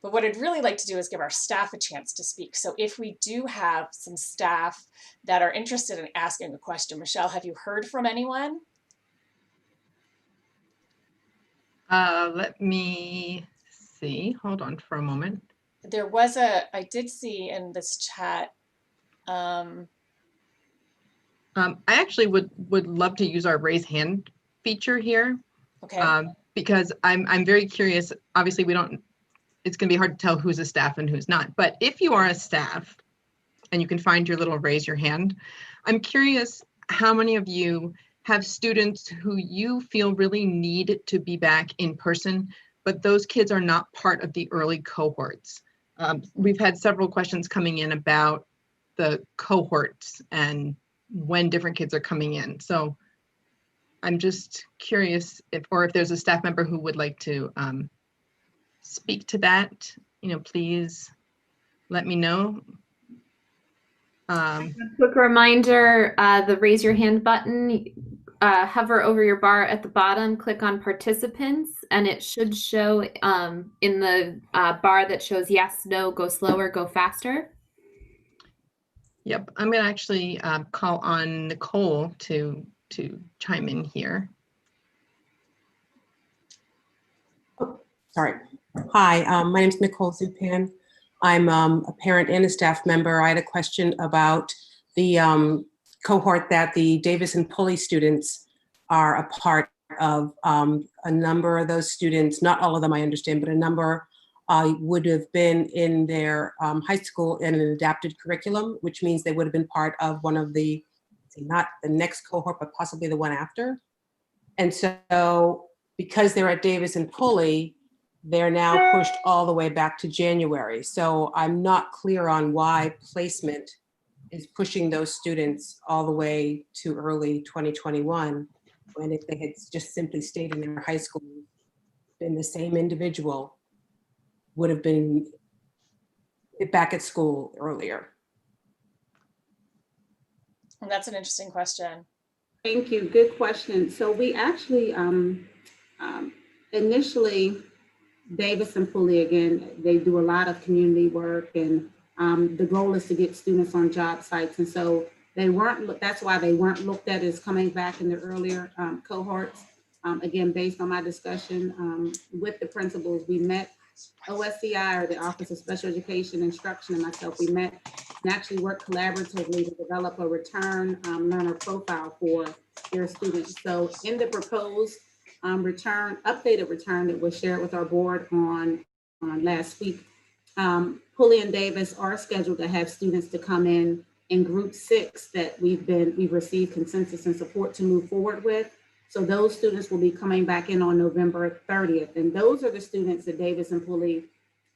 But what I'd really like to do is give our staff a chance to speak. So if we do have some staff that are interested in asking a question, Michelle, have you heard from anyone? Let me see. Hold on for a moment. There was I did see in this chat. I actually would love to use our raise hand feature here. Okay. Because I'm very curious. Obviously, it's going to be hard to tell who's a staff and who's not. But if you are a staff and you can find your little raise your hand, I'm curious how many of you have students who you feel really need to be back in person, but those kids are not part of the early cohorts. We've had several questions coming in about the cohorts and when different kids are coming in. So I'm just curious if there's a staff member who would like to speak to that, please let me know. Quick reminder, the raise your hand button, hover over your bar at the bottom, click on participants, and it should show in the bar that shows yes, no, go slower, go faster. Yep, I'm gonna actually call on Nicole to chime in here. Sorry. Hi, my name is Nicole Zupan. I'm a parent and a staff member. I had a question about the cohort that the Davis and Pulley students are a part of. A number of those students, not all of them I understand, but a number would have been in their high school in an adapted curriculum, which means they would have been part of one of the, not the next cohort, but possibly the one after. And so because they're at Davis and Pulley, they're now pushed all the way back to January. So I'm not clear on why placement is pushing those students all the way to early 2021, when if they had just simply stayed in their high school, been the same individual, would have been back at school earlier. That's an interesting question. Thank you. Good question. So we actually initially, Davis and Pulley, again, they do a lot of community work, and the goal is to get students on job sites. And so They weren't, that's why they weren't looked at as coming back in the earlier cohorts. Again, based on my discussion with the principals, we met OSCI, or the Office of Special Education Instruction, and myself, we met and actually worked collaboratively to develop a return learner profile for their students. So in the proposed updated return that was shared with our board on last week, Pulley and Davis are scheduled to have students to come in group 6 that we've received consensus and support to move forward with. So those students will be coming back in on November 30th. And those are the students at Davis and Pulley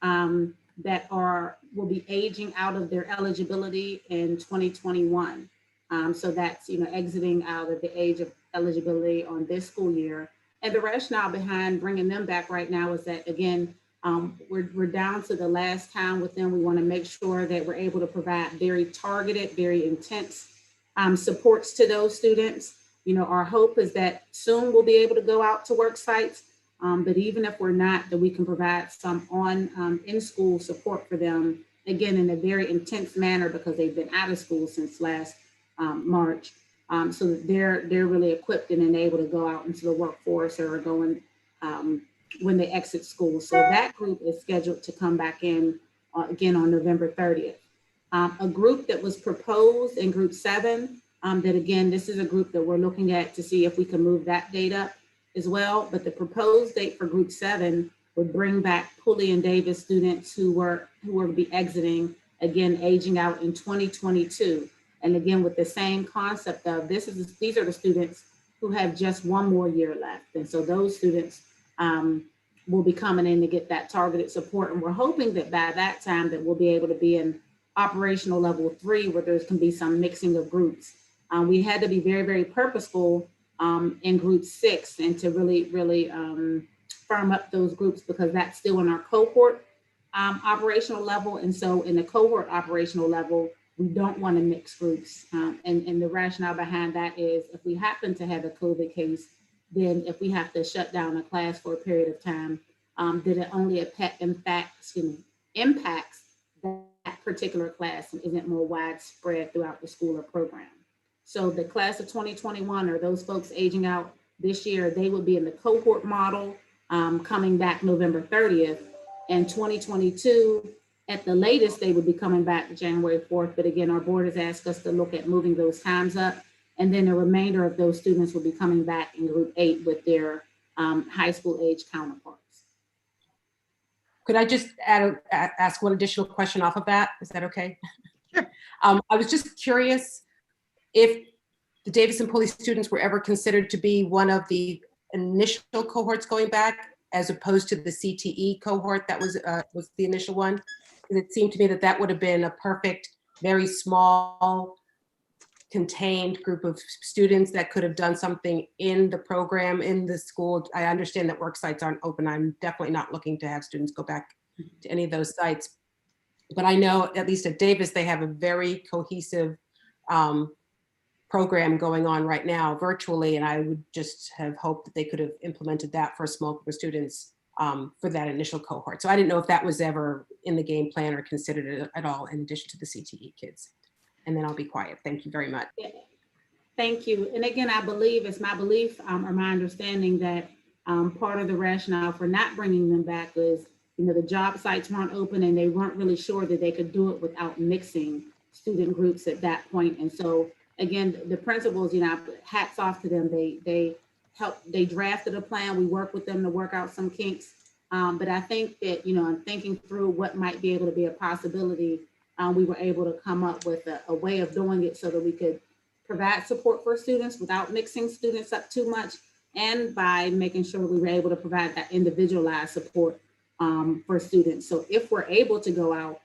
that will be aging out of their eligibility in 2021. So that's, exiting out of the age of eligibility on this school year. And the rationale behind bringing them back right now is that, again, we're down to the last time with them. We want to make sure that we're able to provide very targeted, very intense supports to those students. Our hope is that soon we'll be able to go out to work sites, but even if we're not, that we can provide some in-school support for them, again, in a very intense manner, because they've been out of school since last March. So that they're really equipped and able to go out into the workforce or going when they exit school. So that group is scheduled to come back in again on November 30th. A group that was proposed in group 7, that again, this is a group that we're looking at to see if we can move that date up as well. But the proposed date for group 7 would bring back Pulley and Davis students who will be exiting, again, aging out in 2022. And again, with the same concept of these are the students who have just one more year left. And so those students will be coming in to get that targeted support. And we're hoping that by that time that we'll be able to be in operational level 3, where there can be some mixing of groups. We had to be very, very purposeful in group 6 and to really firm up those groups, because that's still in our cohort operational level. And so in the cohort operational level, we don't want to mix groups. And the rationale behind that is if we happen to have a COVID case, then if we have to shut down a class for a period of time, that it only impacts that particular class and isn't more widespread throughout the school or program. So the class of 2021, or those folks aging out this year, they will be in the cohort model coming back November 30th. And 2022, at the latest, they would be coming back January 4th. But again, our board has asked us to look at moving those times up. And then the remainder of those students will be coming back in group 8 with their high school age counterparts. Could I just ask one additional question off of that? Is that okay? Sure. I was just curious if the Davis and Pulley students were ever considered to be one of the initial cohorts going back, as opposed to the CTE cohort that was the initial one. Because it seemed to me that that would have been a perfect, very small, contained group of students that could have done something in the program, in the school. I understand that work sites aren't open. I'm definitely not looking to have students go back to any of those sites. But I know, at least at Davis, they have a very cohesive program going on right now virtually. And I would just have hoped that they could have implemented that for a small group of students for that initial cohort. So I didn't know if that was ever in the game plan or considered at all in addition to the CTE kids. And then I'll be quiet. Thank you very much. Yeah. Thank you. And again, it's my belief or my understanding that part of the rationale for not bringing them back is, the job sites weren't open and they weren't really sure that they could do it without mixing student groups at that point. And so again, the principals, hats off to them. They drafted a plan. We worked with them to work out some kinks. But I think that, in thinking through what might be able to be a possibility, we were able to come up with a way of doing it so that we could provide support for students without mixing students up too much, and by making sure we were able to provide that individualized support for students. So if we're able to go out,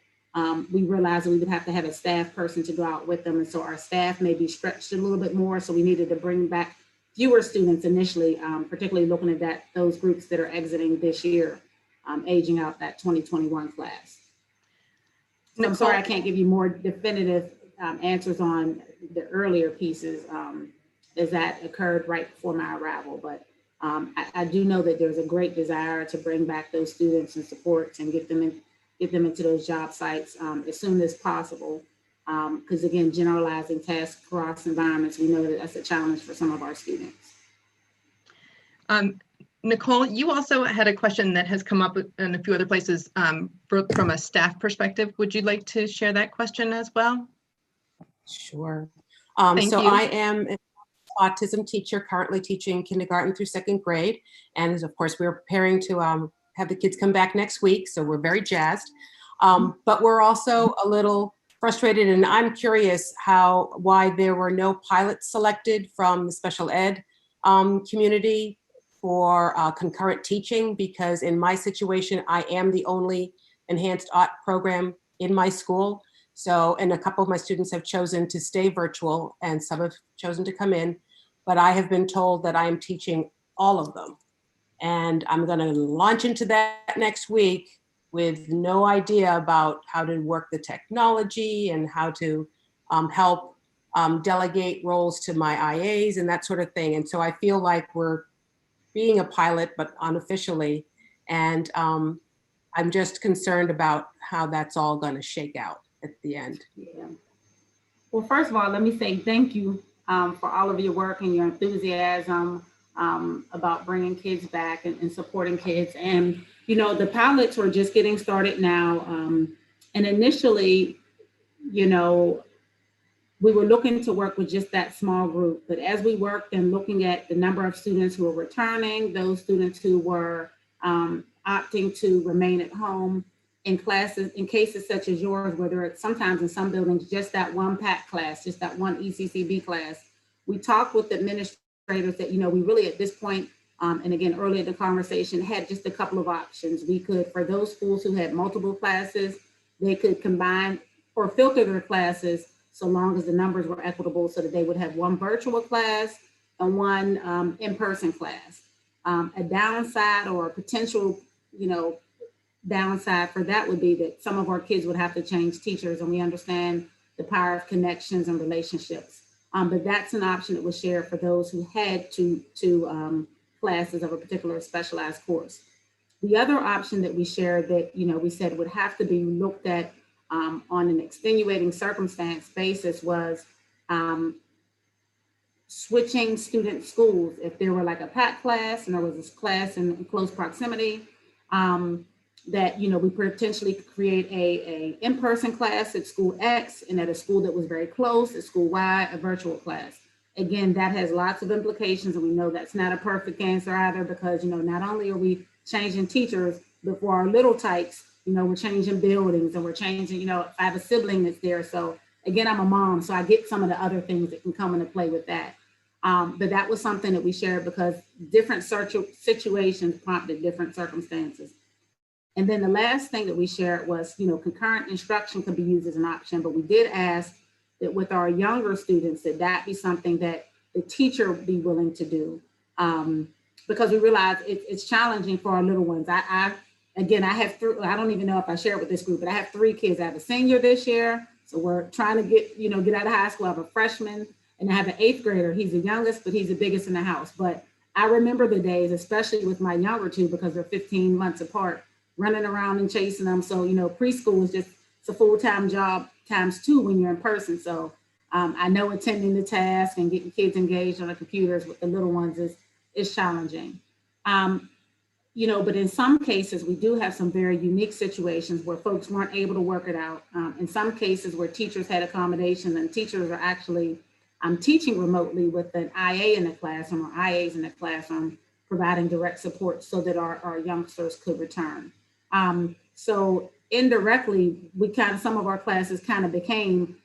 we realized that we would have to have a staff person to go out with them. And so our staff may be stretched a little bit more. So we needed to bring back fewer students initially, particularly looking at those groups that are exiting this year, aging out that 2021 class. So I'm sorry I can't give you more definitive answers on the earlier pieces, as that occurred right before my arrival. But I do know that there's a great desire to bring back those students and supports and get them into those job sites as soon as possible. Because again, generalizing tasks across environments, we know that that's a challenge for some of our students. Nicole, you also had a question that has come up in a few other places from a staff perspective. Would you like to share that question as well? Sure. Thank So you. I am an autism teacher, currently teaching kindergarten through 2nd grade. And of course, we're preparing to have the kids come back next week. So we're very jazzed. But we're also a little frustrated, and I'm curious why there were no pilots selected from the special ed community for concurrent teaching, because in my situation, I am the only enhanced AUT program in my school. So, and a couple of my students have chosen to stay virtual and some have chosen to come in, but I have been told that I am teaching all of them. And I'm gonna launch into that next week with no idea about how to work the technology and how to help delegate roles to my IAs and that sort of thing. And so I feel like we're being a pilot, but unofficially. And I'm just concerned about how that's all gonna shake out at the end. Yeah. Well, first of all, let me say thank you for all of your work and your enthusiasm about bringing kids back and supporting kids. And, you know, the pilots were just getting started now. And initially, you know, we were looking to work with just that small group. But as we worked and looking at the number of students who were returning, those students who were opting to remain at home, in classes, in cases such as yours, where there are sometimes in some buildings, just that one PAC class, just that one ECCB class, we talked with administrators that, you know, we really at this point, and again, earlier in the conversation, had just a couple of options. We could, for those schools who had multiple classes, they could combine or filter their classes so long as the numbers were equitable, so that they would have one virtual class and one in-person class. A downside or a potential, you know, downside for that would be that some of our kids would have to change teachers, and we understand the power of connections and relationships. But that's an option that was shared for those who had two classes of a particular specialized course. The other option that we shared that, you know, we said would have to be looked at on an extenuating circumstance basis was switching student schools. If there were like a PAC class and there was this class in close proximity, that, you know, we potentially could create a in-person class at school X, and at a school that was very close at school Y, a virtual class. Again, that has lots of implications, and we know that's not a perfect answer either, because, you know, not only are we changing teachers, but for our little types, you know, we're changing buildings and we're changing, you know, if I have a sibling that's there. So again, I'm a mom, so I get some of the other things that can come into play with that. But that was something that we shared because different situations prompted different circumstances. And then the last thing that we shared was, you know, concurrent instruction could be used as an option, but we did ask that with our younger students, that be something that the teacher would be willing to do. Because we realize it's challenging for our little ones. Again, I have three, I don't even know if I share it with this group, but I have 3 kids. I have a senior this year, so we're trying to get out of high school. I have a freshman, and I have an 8th grader. He's the youngest, but he's the biggest in the house. But I remember the days, especially with my younger 2, because they're 15 months apart, running around and chasing them. So, you know, preschool is just, it's a full-time job ×2 when you're in person. So I know attending the task and getting kids engaged on the computers with the little ones is challenging. You know, but in some cases, we do have some very unique situations where folks weren't able to work it out. In some cases where teachers had accommodations and teachers are actually teaching remotely with an IA in the classroom or IAs in the classroom, providing direct support so that our youngsters could return. So indirectly, some of our classes kind of became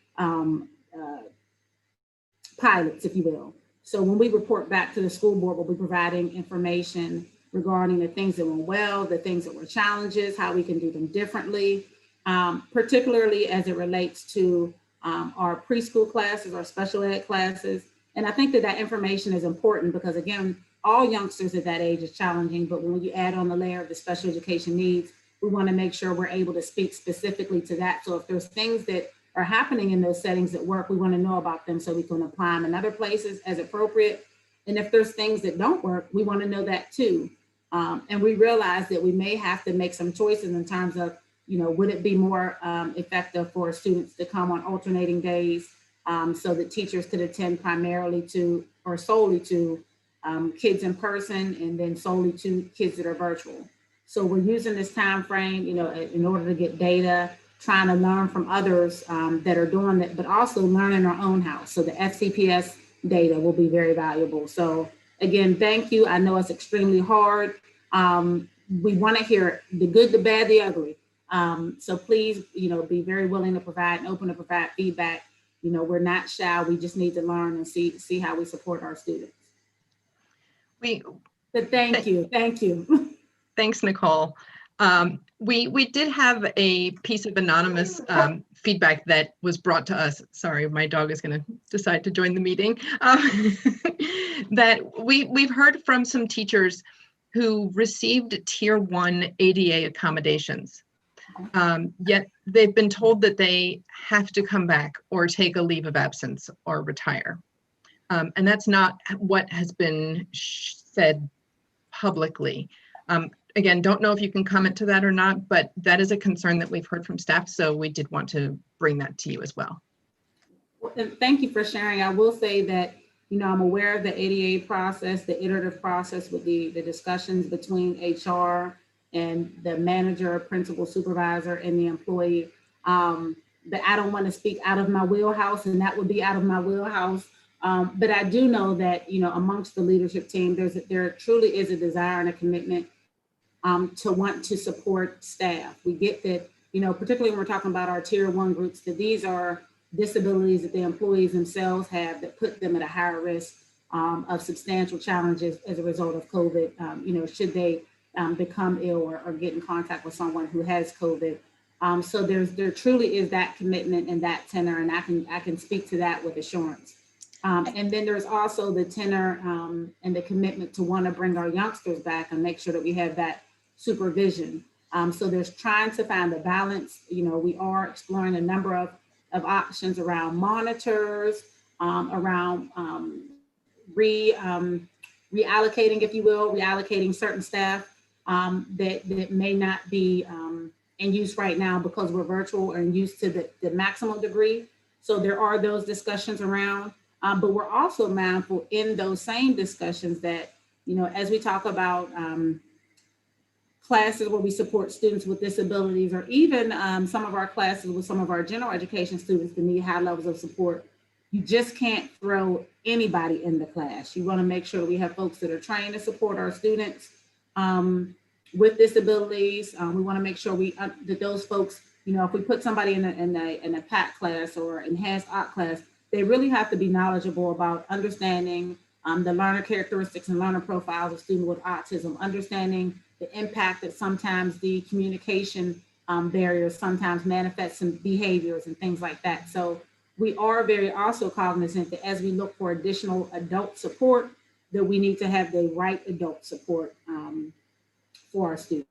pilots, if you will. So when we report back to the school board, we'll be providing information regarding the things that went well, the things that were challenges, how we can do them differently, particularly as it relates to our preschool classes, our special ed classes. And I think that information is important because, again, all youngsters at that age is challenging, but when you add on the layer of the special education needs, we want to make sure we're able to speak specifically to that. So if there's things that are happening in those settings at work, we want to know about them so we can apply them in other places as appropriate. And if there's things that don't work, we want to know that too. And we realize that we may have to make some choices in terms of would it be more effective for students to come on alternating days so that teachers could attend primarily to or solely to kids in person and then solely to kids that are virtual. So we're using this time frame, in order to get data, trying to learn from others that are doing it, but also learn in our own house. So the FCPS data will be very valuable. So again, thank you. I know it's extremely hard. We want to hear the good, the bad, the ugly. So please, be very willing to provide and open to provide feedback. We're not shy. We just need to learn and see how we support our students. But thank you. Thanks, Nicole. We did have a piece of anonymous feedback that was brought to us. Sorry, my dog is going to decide to join the meeting. That we've heard from some teachers who received Tier 1 ADA accommodations. Yet they've been told that they have to come back or take a leave of absence or retire. And that's not what has been said publicly. Again, don't know if you can comment to that or not, but that is a concern that we've heard from staff. So we did want to bring that to you as well. Well, thank you for sharing. I will say that, I'm aware of the ADA process, the iterative process with the discussions between HR and the manager, principal, supervisor, and the employee. But I don't want to speak out of my wheelhouse, and that would be out of my wheelhouse. But I do know that, amongst the leadership team, there truly is a desire and a commitment to want to support staff. We get that, particularly when we're talking about our Tier 1 groups, that these are disabilities that the employees themselves have that put them at a higher risk of substantial challenges as a result of COVID, should they become ill or get in contact with someone who has COVID. So there truly is that commitment and that tenor, and I can speak to that with assurance. And then there's also the tenor and the commitment to want to bring our youngsters back and make sure that we have that supervision. So there's trying to find a balance. We are exploring a number of options around monitors, around reallocating, if you will, reallocating certain staff that may not be in use right now because we're virtual or in use to the maximum degree. So there are those discussions around. But we're also mindful in those same discussions that, as we talk about classes where we support students with disabilities, or even some of our classes with some of our general education students that need high levels of support, you just can't throw anybody in the class. You want to make sure we have folks that are trained to support our students with disabilities. We want to make sure that those folks, if we put somebody in a PAC class or enhanced art class, they really have to be knowledgeable about understanding the learner characteristics and learner profiles of students with autism, understanding the impact that sometimes the communication barriers sometimes manifest in behaviors and things like that. So we are very also cognizant that as we look for additional adult support, that we need to have the right adult support for our students.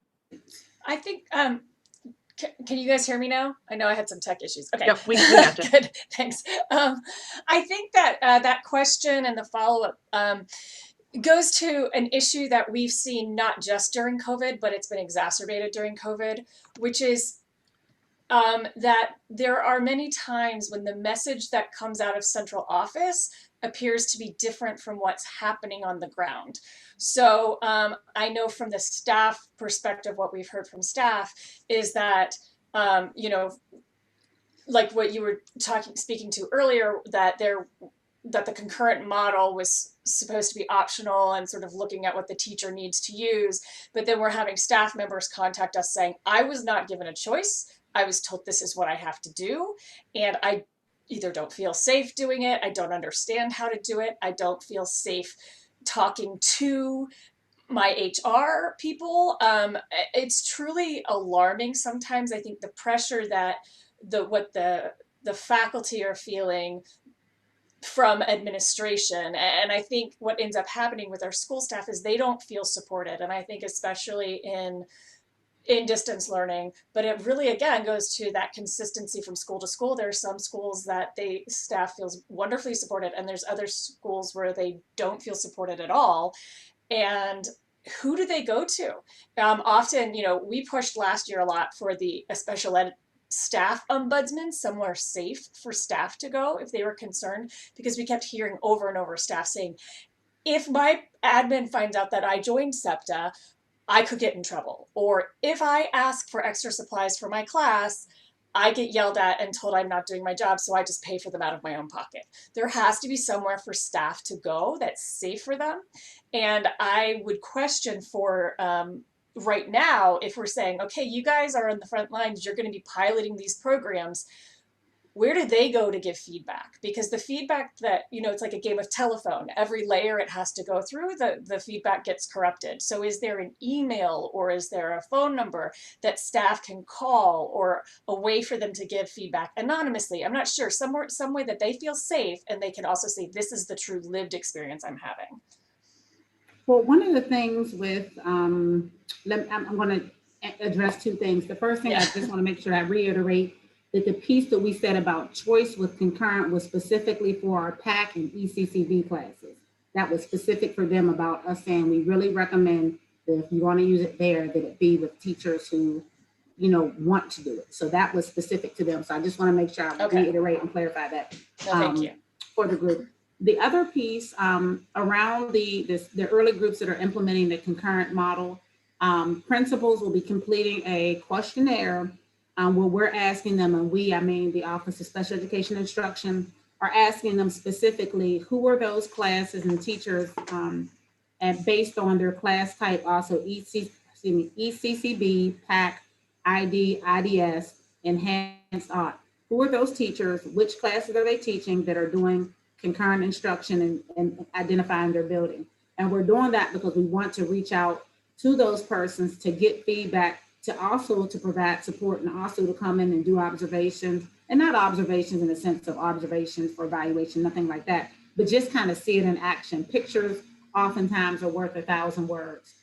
I think, can you guys hear me now? I know I had some tech issues. Okay. Yep, we got you. Good, thanks. I think that that question and the follow-up goes to an issue that we've seen not just during COVID, but it's been exacerbated during COVID, which is that there are many times when the message that comes out of central office appears to be different from what's happening on the ground. So I know from the staff perspective, what we've heard from staff is that, like what you were speaking to earlier, that the concurrent model was supposed to be optional and sort of looking at what the teacher needs to use. But then we're having staff members contact us saying, I was not given a choice. I was told this is what I have to do. And I either don't feel safe doing it. I don't understand how to do it. I don't feel safe talking to my HR people. It's truly alarming sometimes. I think the pressure that what the faculty are feeling from administration, and I think what ends up happening with our school staff is they don't feel supported. And I think especially in distance learning, but it really again goes to that consistency from school to school. There are some schools that staff feels wonderfully supported, and there's other schools where they don't feel supported at all. And who do they go to? Often, we pushed last year a lot for a special ed staff ombudsman, somewhere safe for staff to go if they were concerned, because we kept hearing over and over staff saying, if my admin finds out that I joined SEPTA, I could get in trouble. Or if I ask for extra supplies for my class, I get yelled at and told I'm not doing my job, so I just pay for them out of my own pocket. There has to be somewhere for staff to go that's safe for them. And I would question for right now, if we're saying, okay, you guys are on the front lines, you're going to be piloting these programs, where do they go to give feedback? Because the feedback that, it's like a game of telephone. Every layer it has to go through, the feedback gets corrupted. So is there an email or is there a phone number that staff can call, or a way for them to give feedback anonymously? I'm not sure. Some way that they feel safe and they can also say, this is the true lived experience I'm having. Well, one of the things with, I'm going to address two things. The first thing, I just want to make sure I reiterate that the piece that we said about choice with concurrent was specifically for our PAC and ECCB classes. That was specific for them, about us saying we really recommend that if you want to use it there, that it be with teachers who, want to do it. So that was specific to them. So I just want to make sure I reiterate and clarify that thank you. For the group. The other piece around the early groups that are implementing the concurrent model, principals will be completing a questionnaire where we're asking them, and I mean the Office of Special Education Instruction, are asking them specifically who are those classes and teachers, and based on their class type, also ECCB, PAC, ID, IDS, Enhanced Act. Who are those teachers? Which classes are they teaching that are doing concurrent instruction and identifying their building? And we're doing that because we want to reach out to those persons to get feedback, to provide support, and also to come in and do observations, and not observations in the sense of observations for evaluation, nothing like that, but just kind of see it in action. Pictures oftentimes are worth 1,000 words.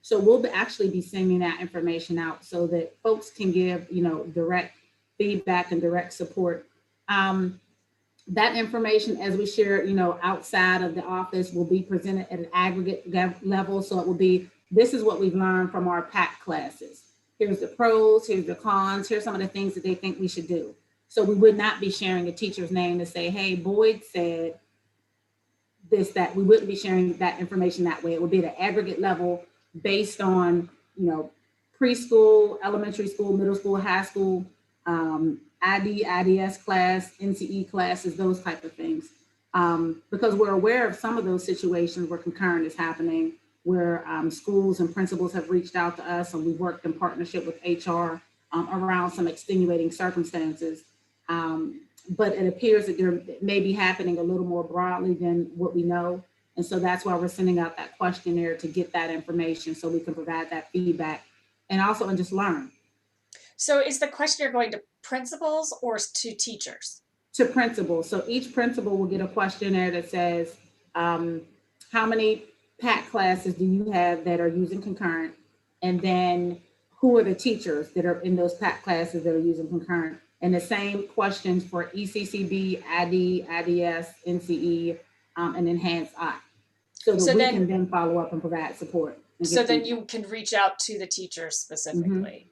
So we'll actually be sending that information out so that folks can give, direct feedback and direct support. That information, as we share, outside of the office, will be presented at an aggregate level. So it will be, this is what we've learned from our PAC classes. Here's the pros, here's the cons, here's some of the things that they think we should do. So we would not be sharing a teacher's name to say, hey, Boyd said this, that. We wouldn't be sharing that information that way. It would be at an aggregate level based on, preschool, elementary school, middle school, high school, ID, IDS class, NCE classes, those type of things. Because we're aware of some of those situations where concurrent is happening, where schools and principals have reached out to us, and we've worked in partnership with HR around some extenuating circumstances. But it appears that there may be happening a little more broadly than what we know. And so that's why we're sending out that questionnaire, to get that information so we can provide that feedback and also just learn. So is the questionnaire going to principals or to teachers? To principals. So each principal will get a questionnaire that says, how many PAC classes do you have that are using concurrent? And then who are the teachers that are in those PAC classes that are using concurrent? And the same questions for ECCB, ID, IDS, NCE, and Enhanced Act. So that we can then follow up and provide support. So then you can reach out to the teacher specifically. Mm-hmm.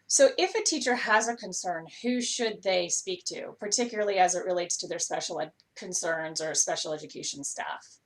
So if a teacher has a concern, who should they speak to, particularly as it relates to their special ed concerns or special education staff?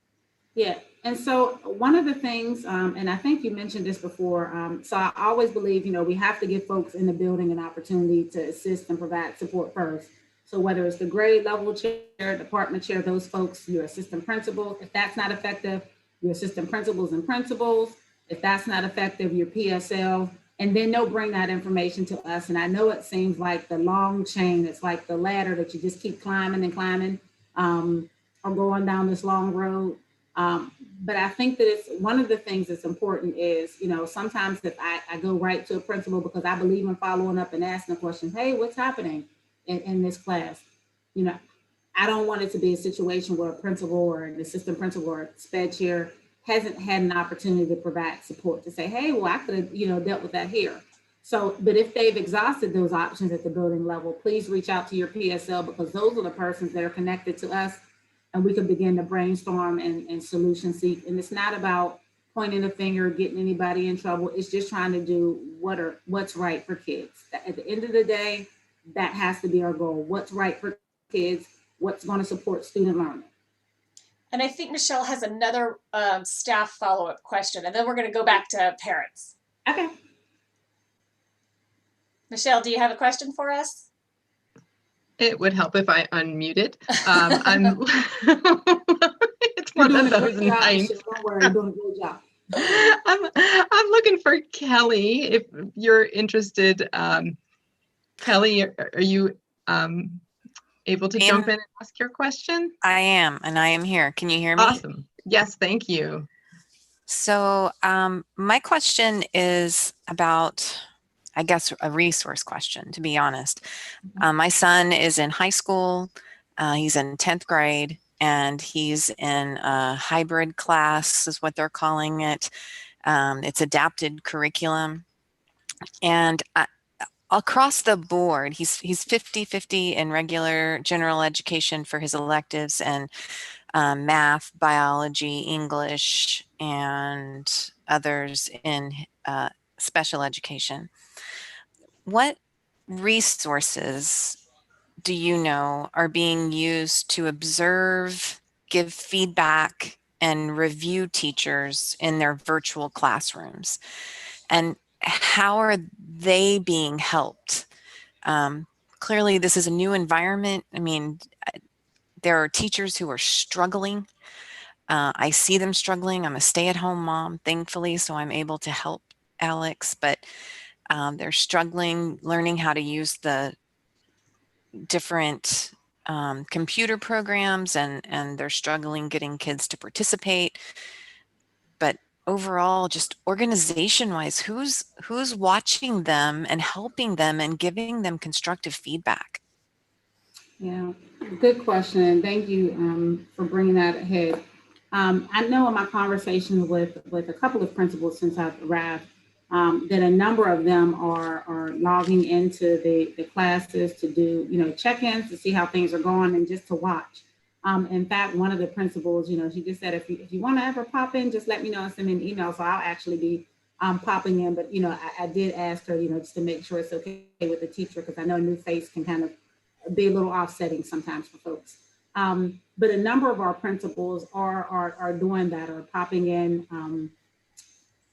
Yeah, and so one of the things, and I think you mentioned this before, so I always believe, we have to give folks in the building an opportunity to assist and provide support first. So whether it's the grade level chair, department chair, those folks, your assistant principal, if that's not effective, your assistant principals and principals, if that's not effective, your PSL, and then they'll bring that information to us. And I know it seems like the long chain, it's like the ladder that you just keep climbing and climbing, or going down this long road. But I think that it's one of the things that's important is, sometimes if I go right to a principal because I believe in following up and asking a question, hey, what's happening in this class? I don't want it to be a situation where a principal or an assistant principal or a sped chair hasn't had an opportunity to provide support to say, hey, well, I could have, dealt with that here. So, but if they've exhausted those options at the building level, please reach out to your PSL, because those are the persons that are connected to us, and we can begin to brainstorm and solution seek. And it's not about pointing a finger, getting anybody in trouble. It's just trying to do what's right for kids. At the end of the day, that has to be our goal. What's right for kids, what's going to support student learning. And I think Michelle has another staff follow-up question, and then we're going to go back to parents. Okay. Michelle, do you have a question for us? It would help if I unmuted. It's one of those nights. Don't worry, you're doing a good job. I'm looking for Kelly, if you're interested. Kelly, are you able to jump in and ask your question? I am, and I am here. Can you hear me? Awesome. Yes, thank you. So my question is about, I guess, a resource question, to be honest. My son is in high school. He's in 10th grade, and he's in a hybrid class, is what they're calling it. It's adapted curriculum. And across the board, he's 50-50 in regular general education for his electives, and math, biology, English, and others in special education. What resources do you know are being used to observe, give feedback, and review teachers in their virtual classrooms? And how are they being helped? Clearly, this is a new environment. I mean, there are teachers who are struggling. I see them struggling. I'm a stay-at-home mom, thankfully, so I'm able to help Alex, but they're struggling learning how to use the different computer programs, and they're struggling getting kids to participate. But overall, just organization-wise, who's watching them and helping them and giving them constructive feedback? Yeah, good question. Thank you for bringing that ahead. I know in my conversation with a couple of principals since I've arrived, that a number of them are logging into the classes to do, check-ins to see how things are going and just to watch. In fact, one of the principals, she just said, if you want to ever pop in, just let me know and send me an email. So I'll actually be popping in. But, I did ask her, just to make sure it's okay with the teacher, because I know a new face can kind of be a little offsetting sometimes for folks. But a number of our principals are doing that, or popping in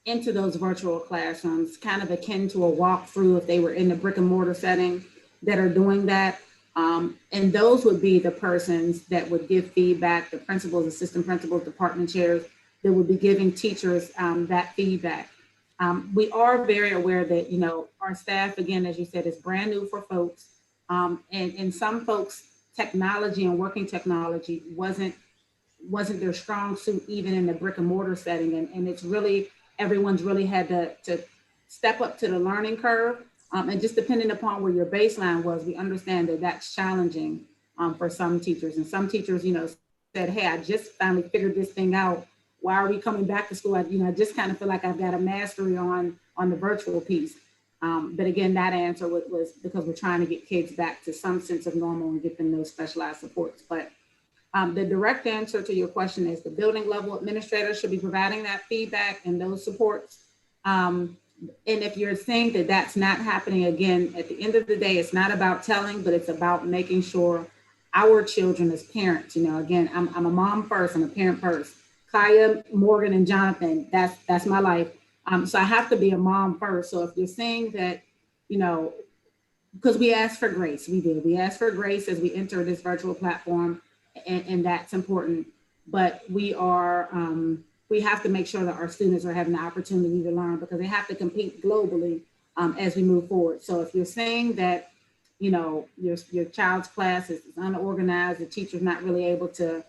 into those virtual classrooms, kind of akin to a walkthrough if they were in the brick and mortar setting, that are doing that. And those would be the persons that would give feedback, the principals, assistant principals, department chairs, that would be giving teachers that feedback. We are very aware that, our staff, again, as you said, is brand new for folks. And some folks, technology and working technology wasn't their strong suit, even in the brick and mortar setting. And it's really, everyone's really had to step up to the learning curve. And just depending upon where your baseline was, we understand that that's challenging for some teachers. And some teachers, said, hey, I just finally figured this thing out. Why are we coming back to school? I just kind of feel like I've got a mastery on the virtual piece. But again, that answer was because we're trying to get kids back to some sense of normal and get them those specialized supports. But the direct answer to your question is the building level administrator should be providing that feedback and those supports. And if you're saying that that's not happening, again, at the end of the day, it's not about telling, but it's about making sure our children as parents, again, I'm a mom first, I'm a parent first. Kaya, Morgan, and Jonathan, that's my life. So I have to be a mom first. So if you're saying that, because we ask for grace, we ask for grace as we enter this virtual platform, and that's important. But we have to make sure that our students are having the opportunity to learn, because they have to compete globally as we move forward. So if you're saying that, your child's class is unorganized, the teacher's not really able to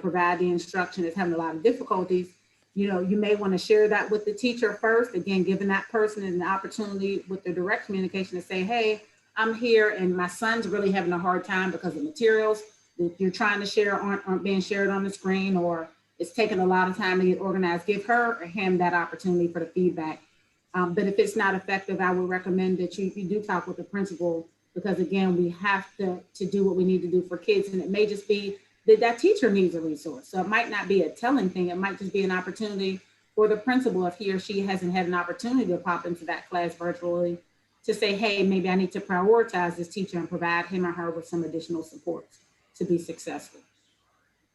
provide the instruction, is having a lot of difficulties, you may want to share that with the teacher first, again, giving that person an opportunity with the direct communication to say, hey, I'm here and my son's really having a hard time because the materials that you're trying to share aren't being shared on the screen, or it's taking a lot of time to get organized. Give her or him that opportunity for the feedback. But if it's not effective, I would recommend that you do talk with the principal, because again, we have to do what we need to do for kids. And it may just be that teacher needs a resource. So it might not be a telling thing. It might just be an opportunity for the principal, if he or she hasn't had an opportunity to pop into that class virtually, to say, hey, maybe I need to prioritize this teacher and provide him or her with some additional support to be successful.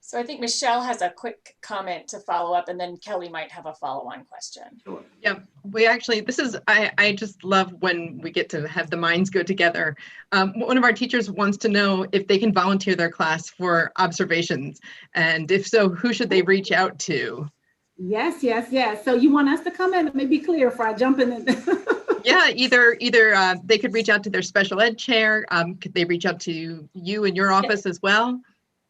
So I think Michelle has a quick comment to follow up, and then Kelly might have a follow-on question. Sure. Yeah, we actually, I just love when we get to have the minds go together. One of our teachers wants to know if they can volunteer their class for observations. And if so, who should they reach out to? Yes, yes, yes. So you want us to come in and maybe be clear before I jump in? Yeah, either they could reach out to their special ed chair. Could they reach out to you in your office as well?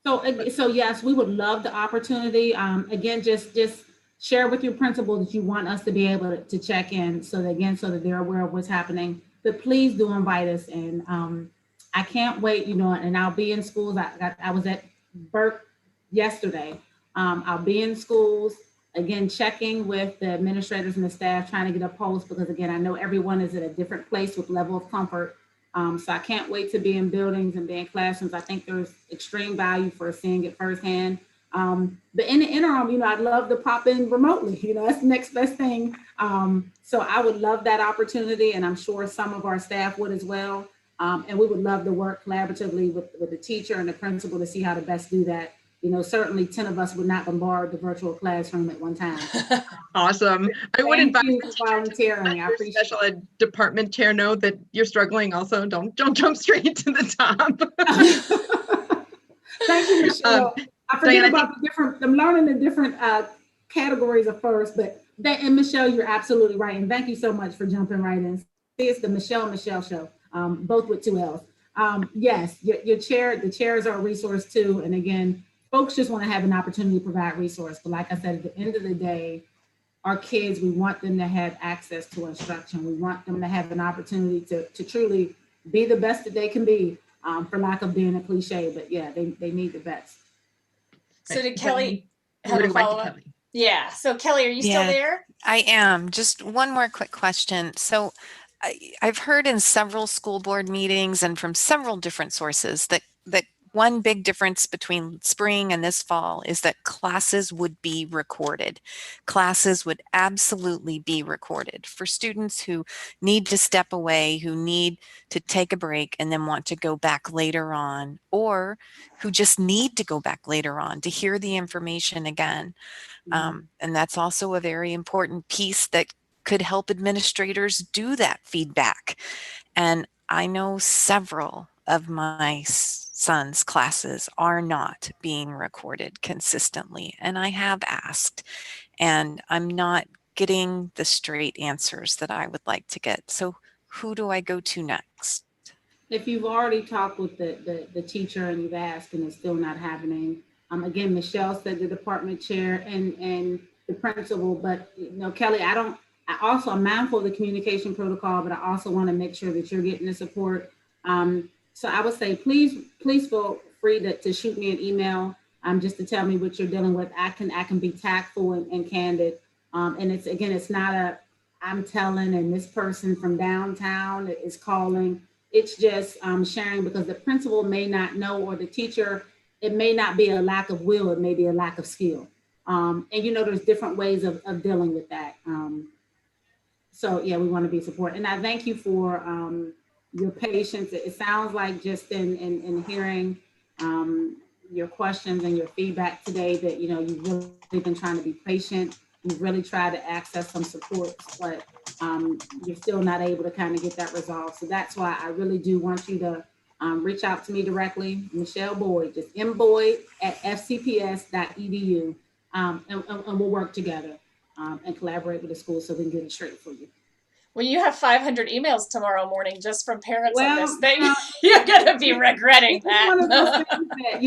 So yes, we would love the opportunity. Again, just share with your principal that you want us to be able to check in, so that they're aware of what's happening. But please do invite us in. I can't wait, and I'll be in schools. I was at Burke yesterday. I'll be in schools, again, checking with the administrators and the staff, trying to get a pulse, because again, I know everyone is at a different place with level of comfort. So I can't wait to be in buildings and be in classrooms. I think there's extreme value for seeing it firsthand. But in the interim, I'd love to pop in remotely. That's the next best thing. So I would love that opportunity, and I'm sure some of our staff would as well. And we would love to work collaboratively with the teacher and the principal to see how to best do that. Certainly 10 of us would not bombard the virtual classroom at one time. Awesome. I would invite you for volunteering. I appreciate special ed department chair know that you're struggling also. Don't jump straight to the top. Thank you, Michelle. I forget Diane, about the different, I'm learning the different categories of first, and Michelle, you're absolutely right. And thank you so much for jumping right in. It's the Michelle show, both with 2 L's. Yes, your chair, the chairs are a resource too. And again, folks just want to have an opportunity to provide resource. But like I said, at the end of the day, our kids, we want them to have access to instruction. We want them to have an opportunity to truly be the best that they can be, for lack of being a cliche. But yeah, they need the best. So did Kelly have a follow-up? Yeah. So Kelly, are you still there? I am. Just one more quick question. So I've heard in several school board meetings and from several different sources that one big difference between spring and this fall is that classes would be recorded. Classes would absolutely be recorded for students who need to step away, who need to take a break and then want to go back later on, or who just need to go back later on to hear the information again. And that's also a very important piece that could help administrators do that feedback. And I know several of my son's classes are not being recorded consistently, and I have asked, and I'm not getting the straight answers that I would like to get. So who do I go to next? If you've already talked with the teacher and you've asked and it's still not happening, again, Michelle said the department chair and the principal, but Kelly, I'm mindful of the communication protocol, but I also want to make sure that you're getting the support. So I would say, please feel free to shoot me an email, just to tell me what you're dealing with. I can be tactful and candid. And it's not I'm telling and this person from downtown is calling. It's just sharing, because the principal may not know, or the teacher, it may not be a lack of will, it may be a lack of skill. And there's different ways of dealing with that. So yeah, we want to be supported. And I thank you for your patience. It sounds like just in hearing your questions and your feedback today that you've really been trying to be patient. You've really tried to access some support, but you're still not able to kind of get that resolved. So that's why I really do want you to reach out to me directly, Michelle Boyd, just mboyd@fcps.edu, and we'll work together and collaborate with the school so we can get it straight for you. Well, you have 500 emails tomorrow morning just from parents on this thing. You're going to be regretting that. One of those things that,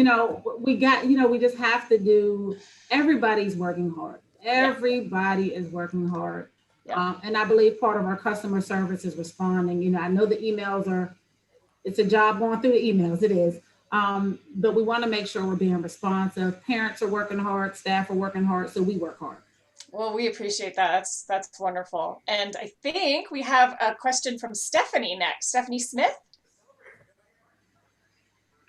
we just have to do. Everybody's working hard. Everybody is working hard. Yeah. And I believe part of our customer service is responding. I know the emails it's a job going through the emails. It is. But we want to make sure we're being responsive. Parents are working hard. Staff are working hard. So we work hard. Well, we appreciate that. That's wonderful. And I think we have a question from Stephanie next. Stephanie Smith.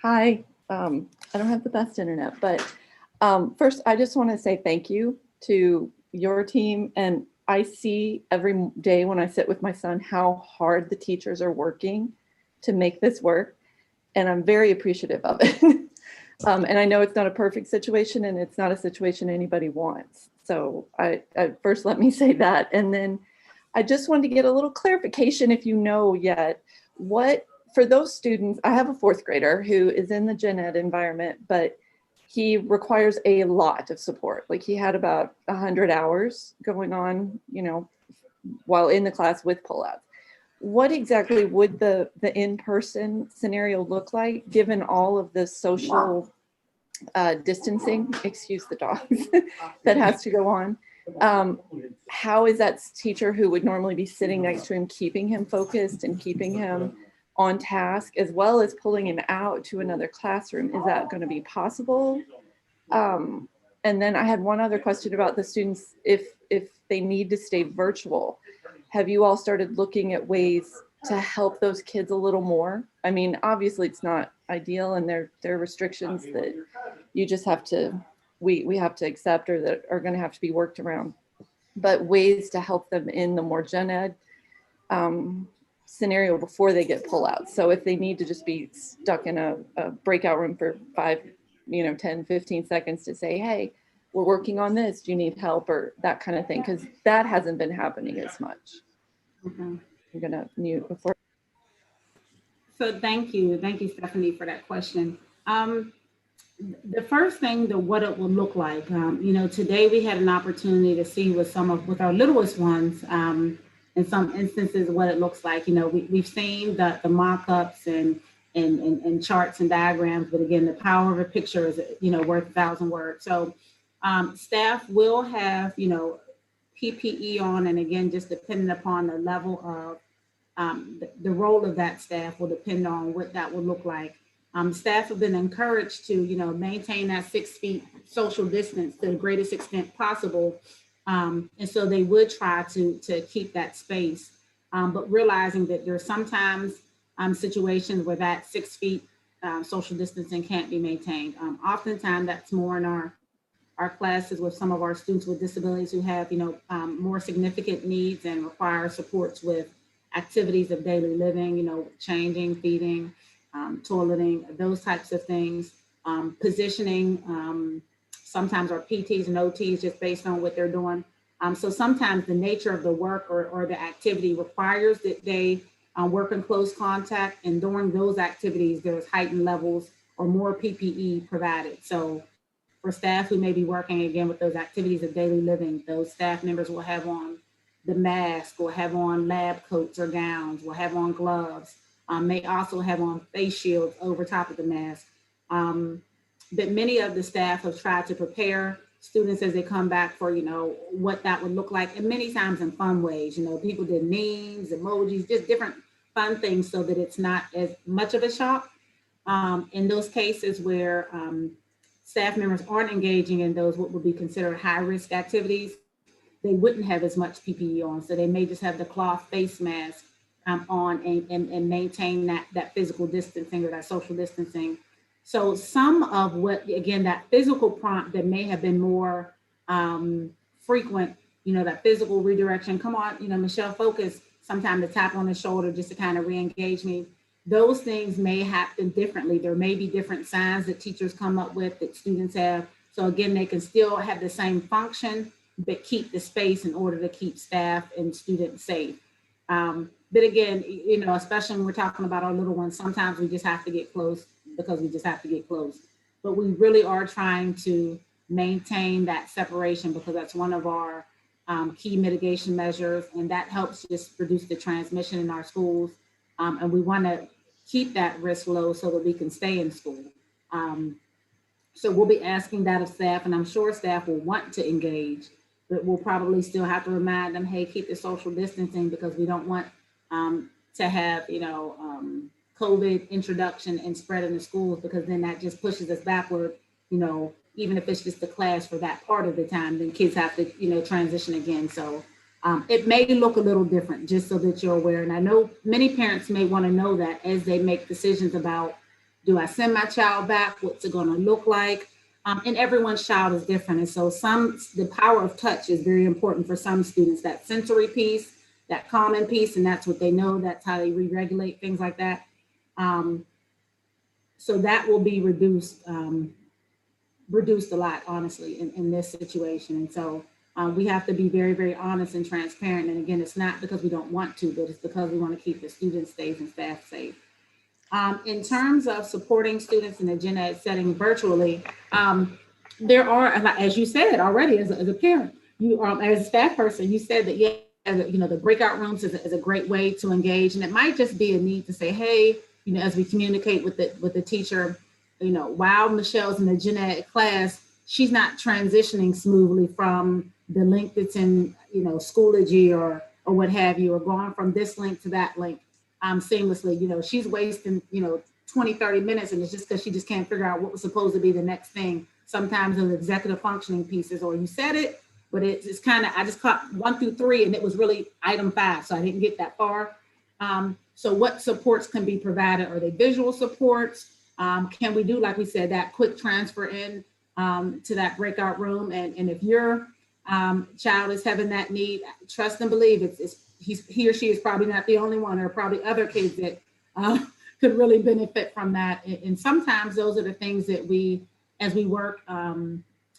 Hi. I don't have the best internet, but first I just want to say thank you to your team, and I see every day when I sit with my son how hard the teachers are working to make this work, and I'm very appreciative of it. And I know it's not a perfect situation, and it's not a situation anybody wants. So I first, let me say that. And then I just wanted to get a little clarification, if you know yet, what, for those students, I have a 4th grader who is in the gen ed environment, but he requires a lot of support. Like, he had about 100 hours going on, you know, while in the class with pullouts. What exactly would the in-person scenario look like, given all of the social distancing, excuse the dogs, that has to go on? How is that teacher who would normally be sitting next to him keeping him focused and keeping him on task, as well as pulling him out to another classroom? Is that going to be possible? And then I had one other question about the students, if they need to stay virtual. Have you all started looking at ways to help those kids a little more? I mean, obviously it's not ideal, and there are restrictions that you just have to, we have to accept, or that are going to have to be worked around, but ways to help them in the more gen ed scenario before they get pullouts. So if they need to just be stuck in a breakout room for 5, 10, 15 seconds to say, hey, we're working on this, do you need help, or that kind of thing, because that hasn't been happening as much. I'm gonna mute before. So thank you, Stephanie, for that question. The first thing, what it will look like, today we had an opportunity to see with our littlest ones, in some instances, what it looks like. We've seen the mock-ups and charts and diagrams, but again, the power of a picture is, worth 1,000 words. So staff will have, PPE on, and again, just depending upon the level of the role of that staff will depend on what that will look like. Staff have been encouraged to, maintain that 6 feet social distance to the greatest extent possible. And so they would try to keep that space, but realizing that there are sometimes situations where that 6 feet social distancing can't be maintained. Oftentimes that's more in our classes with some of our students with disabilities who have, more significant needs and require supports with activities of daily living, changing, feeding, toileting, those types of things, positioning, sometimes our PTs and OTs just based on what they're doing. So sometimes the nature of the work or the activity requires that they work in close contact, and during those activities, there's heightened levels or more PPE provided. So for staff who may be working again with those activities of daily living, those staff members will have on the mask, will have on lab coats or gowns, will have on gloves, may also have on face shields over top of the mask. But many of the staff have tried to prepare students as they come back for, what that would look like, and many times in fun ways. People did memes, emojis, just different fun things so that it's not as much of a shock. In those cases where staff members aren't engaging in those what would be considered high-risk activities, they wouldn't have as much PPE on. So they may just have the cloth face mask on and maintain that physical distancing or that social distancing. So some of what, again, that physical prompt that may have been more frequent, that physical redirection, come on, Michelle, focus, sometimes to tap on the shoulder just to kind of re-engage me. Those things may happen differently. There may be different signs that teachers come up with that students have. So again, they can still have the same function, but keep the space in order to keep staff and students safe. But again, especially when we're talking about our little ones, sometimes we just have to get close because we just have to get close. But we really are trying to maintain that separation because that's one of our key mitigation measures, and that helps just reduce the transmission in our schools. And we want to keep that risk low so that we can stay in school. So we'll be asking that of staff, and I'm sure staff will want to engage, but we'll probably still have to remind them, hey, keep the social distancing because we don't want to have, COVID introduction and spread in the schools, because then that just pushes us backward, even if it's just the class for that part of the time, then kids have to, transition again. So it may look a little different, just so that you're aware. And I know many parents may want to know that as they make decisions about, do I send my child back? What's it going to look like? And everyone's child is different. And so the power of touch is very important for some students, that sensory piece, that calming piece, and that's what they know, that's how they re-regulate, things like that. So that will be reduced a lot, honestly, in this situation. And so we have to be very, very honest and transparent. And again, it's not because we don't want to, but it's because we want to keep the students safe and staff safe. In terms of supporting students in a gen ed setting virtually, there are, as you said already, as a parent, you as a staff person, you said that, yeah, the breakout rooms is a great way to engage. And it might just be a need to say, hey, as we communicate with the teacher, while Michelle's in the gen ed class, she's not transitioning smoothly from the link that's in, Schoology or what have you, or going from this link to that link seamlessly. She's wasting, 20, 30 minutes, and it's just because she just can't figure out what was supposed to be the next thing. Sometimes those executive functioning pieces, or you said it, but it's kind of, I just caught 1 through 3 and it was really item 5. So I didn't get that far. So what supports can be provided? Are they visual supports? Can we do, like we said, that quick transfer in to that breakout room? And if your child is having that need, trust and believe he or she is probably not the only one. There are probably other kids that could really benefit from that. And sometimes those are the things that we, as we work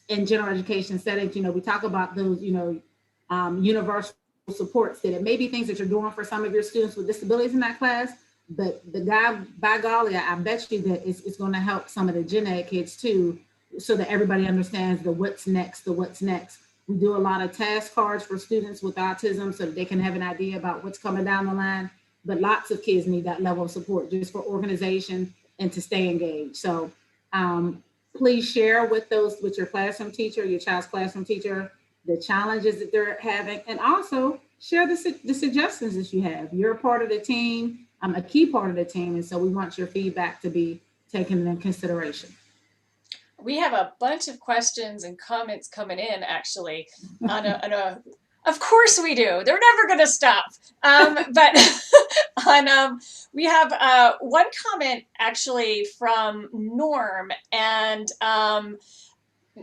in general education settings, we talk about those, universal supports, that it may be things that you're doing for some of your students with disabilities in that class, but by golly, I bet you that it's going to help some of the gen ed kids too, so that everybody understands the what's next. We do a lot of task cards for students with autism so that they can have an idea about what's coming down the line, but lots of kids need that level of support just for organization and to stay engaged. So please share with your classroom teacher, your child's classroom teacher, the challenges that they're having, and also share the suggestions that you have. You're a part of the team, a key part of the team, and so we want your feedback to be taken into consideration. We have a bunch of questions and comments coming in, actually, of course we do. They're never going to stop. But we have one comment actually from Norm, and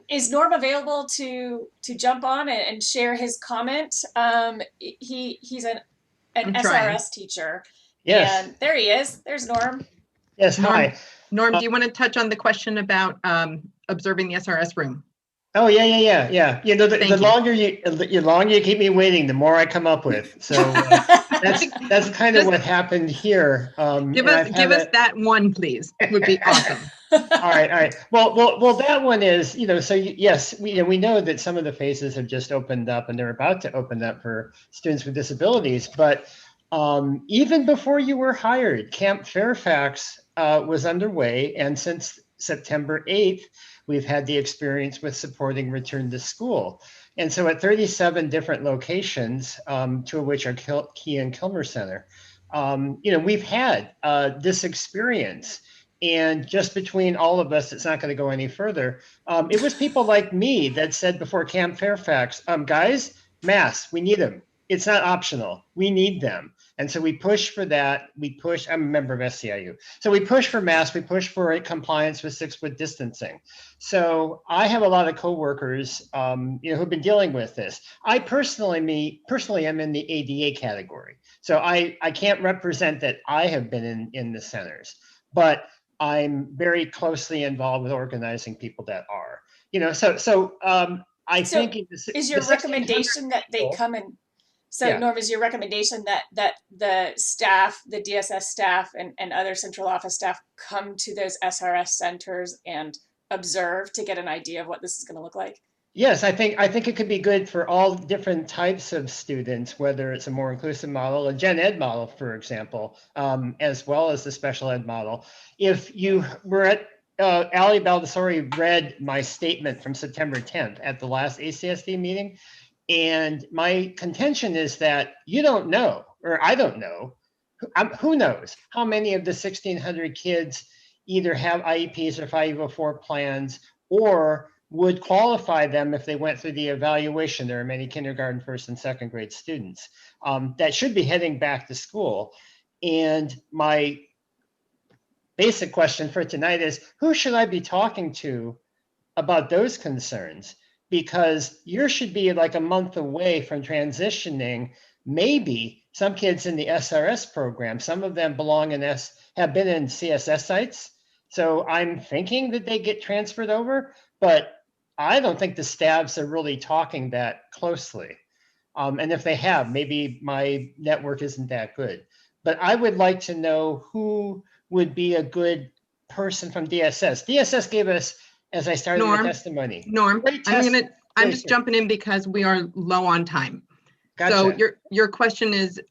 is Norm available to jump on and share his comment? He's an SRS teacher. Yes. And there he is. There's Norm. Yes, hi. Norm, do you want to touch on the question about observing the SRS room? Oh, yeah. The longer you keep me waiting, the more I come up with. So that's kind of what happened here. Give us that one, please. It would be awesome. All right. Well, that one is, so yes, we know that some of the phases have just opened up and they're about to open up for students with disabilities. But even before you were hired, Camp Fairfax was underway. And since September 8th, we've had the experience with supporting return to school. And so at 37 different locations, two of which are Key and Kilmer Center, we've had this experience. And just between all of us, it's not going to go any further. It was people like me that said before Camp Fairfax, guys, masks, we need them. It's not optional. We need them. And so we push for that. I'm a member of SCIU. So we push for masks. We push for compliance with 6-foot distancing. So I have a lot of coworkers, who've been dealing with this. I personally am in the ADA category. So I can't represent that I have been in the centers, but I'm very closely involved with organizing people that are, I think is your recommendation that they come in? So yeah. Norm, is your recommendation that the staff, the DSS staff and other central office staff come to those SRS centers and observe to get an idea of what this is going to look like? Yes, I think it could be good for all different types of students, whether it's a more inclusive model, a gen ed model, for example, as well as the special ed model. If you were at Ali Baldessari read my statement from September 10th at the last ACSD meeting. And my contention is that you don't know, or I don't know, who knows how many of the 1,600 kids either have IEPs or 504 plans or would qualify them if they went through the evaluation. There are many kindergarten, first and second grade students that should be heading back to school. And my basic question for tonight is, who should I be talking to about those concerns, because yours should be like a month away from transitioning. Maybe some kids in the SRS program, some of them belong in have been in CSS sites. So I'm thinking that they get transferred over, but I don't think the staffs are really talking that closely. And if they have, maybe my network isn't that good. But I would like to know who would be a good person from DSS. DSS gave us, as I started my testimony. Norm, I'm just jumping in because we are low on time. Gotcha. So your question is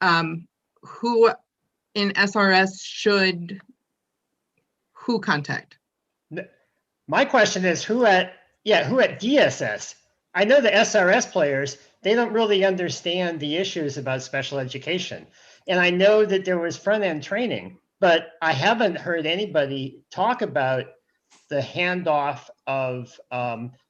who in SRS should who contact? My question is who at DSS? I know the SRS players, they don't really understand the issues about special education. And I know that there was front-end training, but I haven't heard anybody talk about the handoff of,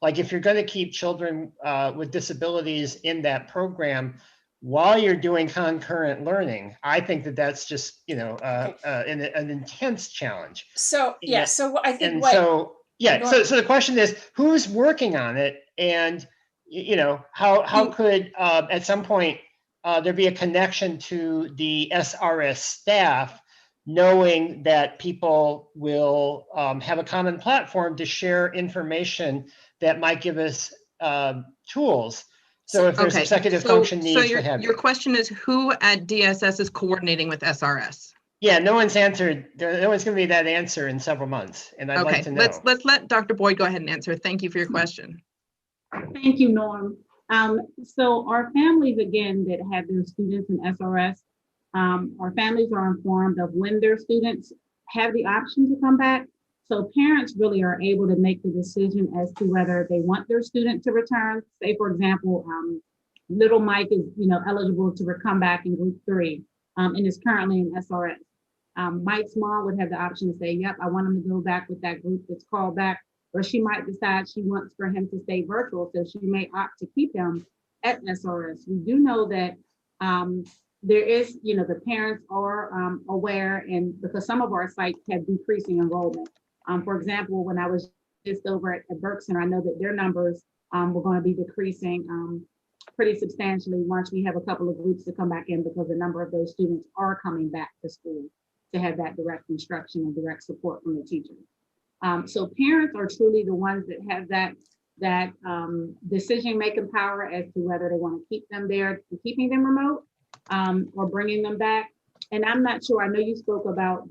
like if you're going to keep children with disabilities in that program while you're doing concurrent learning, I think that that's just, an intense challenge. So, yeah, so I think so the question is, who's working on it? And, how could at some point there be a connection to the SRS staff, knowing that people will have a common platform to share information that might give us tools. So if there's executive function needs, so your question is who at DSS is coordinating with SRS? Yeah, no one's answered. No one's going to be that answer in several months, and I'd like to know. Let's let Dr. Boyd go ahead and answer. Thank you for your question. Thank you, Norm. So our families, again, that have their students in SRS, our families are informed of when their students have the option to come back. So parents really are able to make the decision as to whether they want their student to return. Say, for example, little Mike is, eligible to come back in group 3 and is currently in SRS. Mike's mom would have the option to say, yep, I want him to go back with that group that's called back. Or she might decide she wants for him to stay virtual, so she may opt to keep him at SRS. We do know that there is, the parents are aware, and because some of our sites have decreasing enrollment. For example, when I was just over at Burke Center, I know that their numbers were going to be decreasing pretty substantially once we have a couple of groups to come back in, because a number of those students are coming back to school to have that direct instruction and direct support from the teachers. So parents are truly the ones that have that decision-making power as to whether they want to keep them there, keeping them remote, or bringing them back. And I'm not sure, I know you spoke about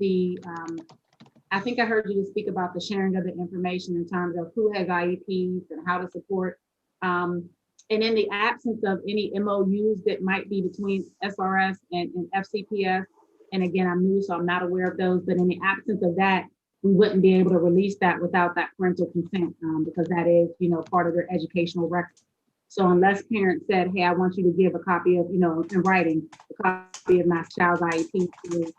I think I heard you speak about the sharing of the information in terms of who has IEPs and how to support. And in the absence of any MOUs that might be between SRS and FCPS, and again, I'm new, so I'm not aware of those, but in the absence of that, we wouldn't be able to release that without that parental consent, because that is, part of their educational record. So unless parents said, hey, I want you to give a copy of, in writing, a copy of my child's IEP to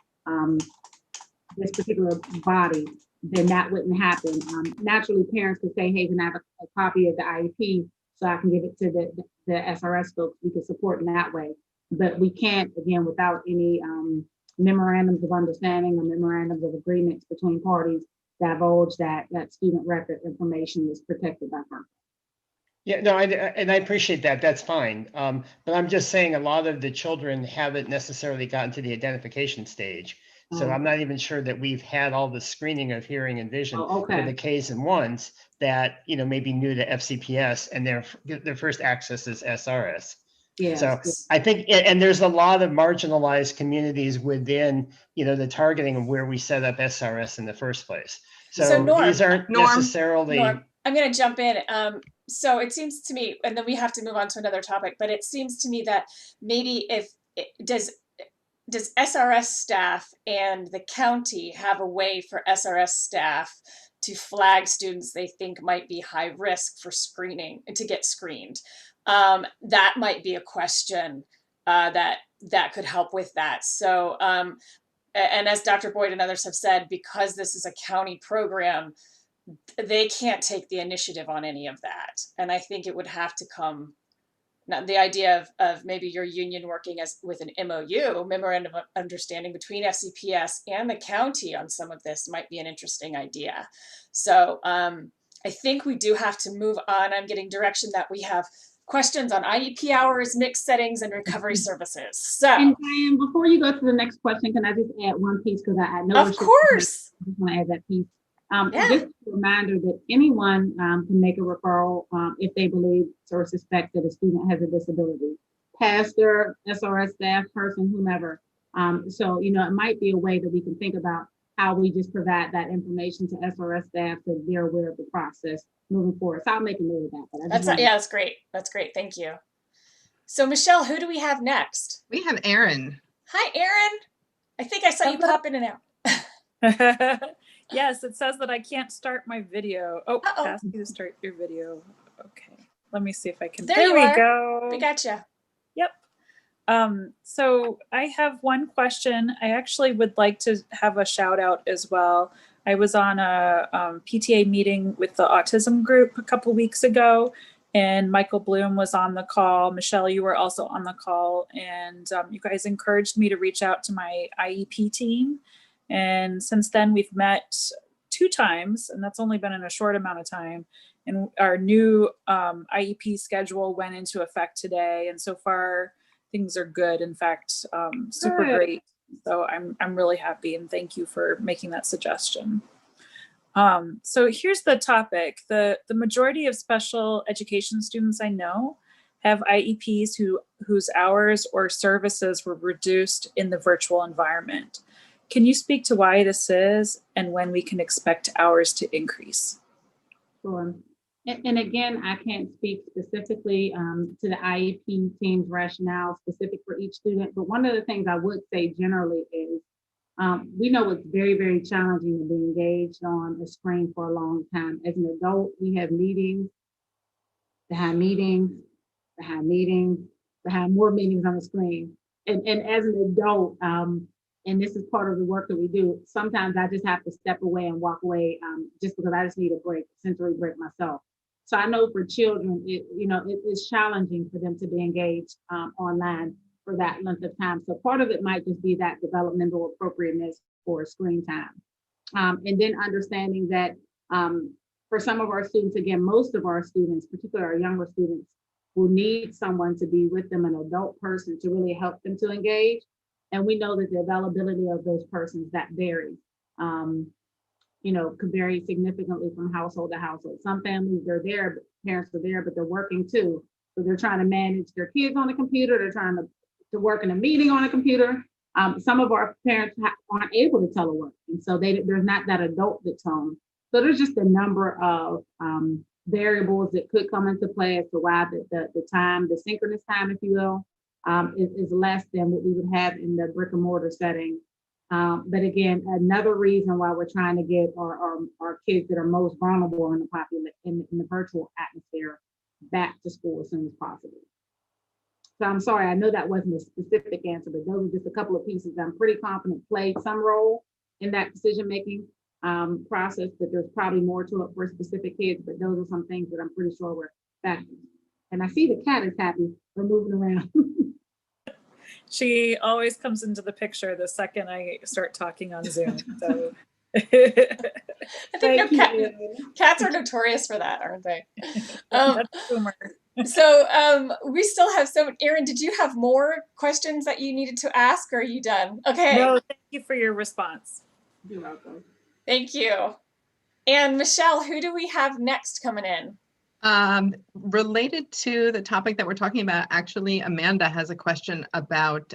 this particular body, then that wouldn't happen. Naturally, parents could say, hey, can I have a copy of the IEP so I can give it to the SRS folks? We can support in that way. But we can't, again, without any memorandums of understanding or memorandums of agreements between parties, divulge that student record information is protected by FERPA. Yeah, no, and I appreciate that. That's fine. But I'm just saying a lot of the children haven't necessarily gotten to the identification stage. So I'm not even sure that we've had all the screening of hearing and vision for the Ks and 1s that, may be new to FCPS, and their first access is SRS. Yes. So I think, and there's a lot of marginalized communities within, the targeting of where we set up SRS in the first place. So Norm, these aren't necessarily. Norm, I'm going to jump in. So it seems to me, and then we have to move on to another topic, but it seems to me that maybe does SRS staff and the county have a way for SRS staff to flag students they think might be high risk for screening, to get screened? That might be a question that could help with that. So, and as Dr. Boyd and others have said, because this is a county program, they can't take the initiative on any of that. And I think it would have to come, now the idea of maybe your union working with an MOU, memorandum of understanding between FCPS and the county on some of this might be an interesting idea. So I think we do have to move on. I'm getting direction that we have questions on IEP hours, mixed settings, and recovery services. So, and Diane, before you go to the next question, can I just add one piece, because I know of course, I just want to add that piece. Yeah. Just a reminder that anyone can make a referral if they believe or suspect that a student has a disability. Pastor, SRS staff person, whomever. So, you know, it might be a way that we can think about how we just provide that information to SRS staff so they're aware of the process moving forward. So I'll make a note of that. But I just yeah, that's great. That's great. Thank you. So Michelle, who do we have next? We have Erin. Hi, Erin. I think I saw you pop in and out. Yes, it says that I can't start my video. Oh, ask you to start your video. Okay, let me see if I can. There we go. We gotcha. Yep. So I have one question. I actually would like to have a shout out as well. I was on a PTA meeting with the autism group a couple weeks ago, and Michael Bloom was on the call. Michelle, you were also on the call, and you guys encouraged me to reach out to my IEP team. And since then, we've met 2 times, and that's only been in a short amount of time. And our new IEP schedule went into effect today, and so far things are good. In fact, super great. So I'm really happy, and thank you for making that suggestion. So here's the topic. The majority of special education students I know have IEPs whose hours or services were reduced in the virtual environment. Can you speak to why this is and when we can expect hours to increase? Sure. And again, I can't speak specifically to the IEP team's rationale specific for each student, but one of the things I would say generally is we know it's very, very challenging to be engaged on a screen for a long time. As an adult, we have meetings, behind meetings, behind meetings, behind more meetings on the screen. And as an adult, and this is part of the work that we do, sometimes I just have to step away and walk away just because I just need a break, sensory break myself. So I know for children, it is challenging for them to be engaged online for that length of time. So part of it might just be that developmental appropriateness for screen time. And then understanding that for some of our students, again, most of our students, particularly our younger students, will need someone to be with them, an adult person, to really help them to engage. And we know that the availability of those persons, that varies. Could vary significantly from household to household. Some families, they're there, parents are there, but they're working too. So they're trying to manage their kids on a computer. They're trying to work in a meeting on a computer. Some of our parents aren't able to telework. And so there's not that adult that's home. So there's just a number of variables that could come into play as to why the time, the synchronous time, if you will, is less than what we would have in the brick and mortar setting. But again, another reason why we're trying to get our kids that are most vulnerable in the virtual atmosphere back to school as soon as possible. So I'm sorry, I know that wasn't a specific answer, but those are just a couple of pieces I'm pretty confident played some role in that decision-making process, but there's probably more to it for specific kids, but those are some things that I'm pretty sure were factors. And I see the cat is happy, we're moving around. She always comes into the picture the second I start talking on Zoom. So I think cats are notorious for that, aren't they? That's humor. So we still have Erin, did you have more questions that you needed to ask, or are you done? Okay. No, thank you for your response. You're welcome. Thank you. And Michelle, who do we have next coming in? Related to the topic that we're talking about, actually, Amanda has a question about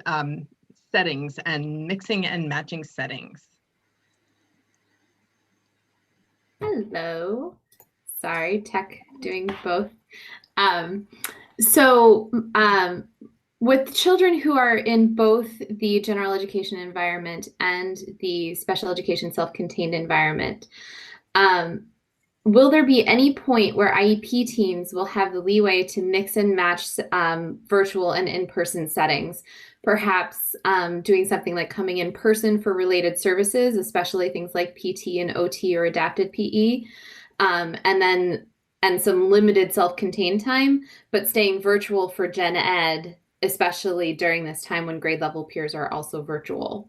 settings and mixing and matching settings. Hello. Sorry, tech doing both. With children who are in both the general education environment and the special education self-contained environment, will there be any point where IEP teams will have the leeway to mix and match virtual and in-person settings? Perhaps doing something like coming in person for related services, especially things like PT and OT or adapted PE, and some limited self-contained time, but staying virtual for gen ed, especially during this time when grade level peers are also virtual.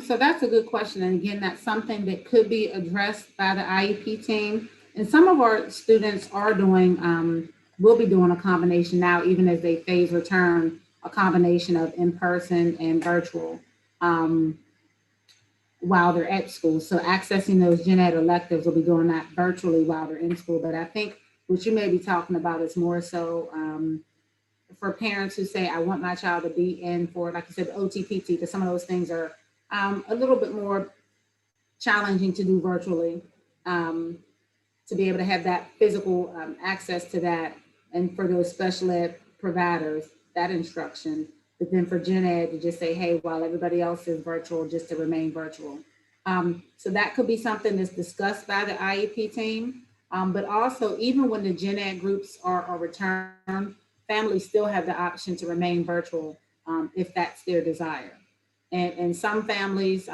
So that's a good question. And again, that's something that could be addressed by the IEP team. And some of our students are doing, will be doing a combination now, even as they phase return, a combination of in-person and virtual while they're at school. So accessing those gen ed electives will be doing that virtually while they're in school. But I think what you may be talking about is more so for parents who say, I want my child to be in for, like you said, OTPT, because some of those things are a little bit more challenging to do virtually, to be able to have that physical access to that, and for those special ed providers, that instruction. But then for gen ed to just say, hey, while everybody else is virtual, just to remain virtual. So that could be something that's discussed by the IEP team. But also, even when the gen ed groups are returned, families still have the option to remain virtual if that's their desire. And some families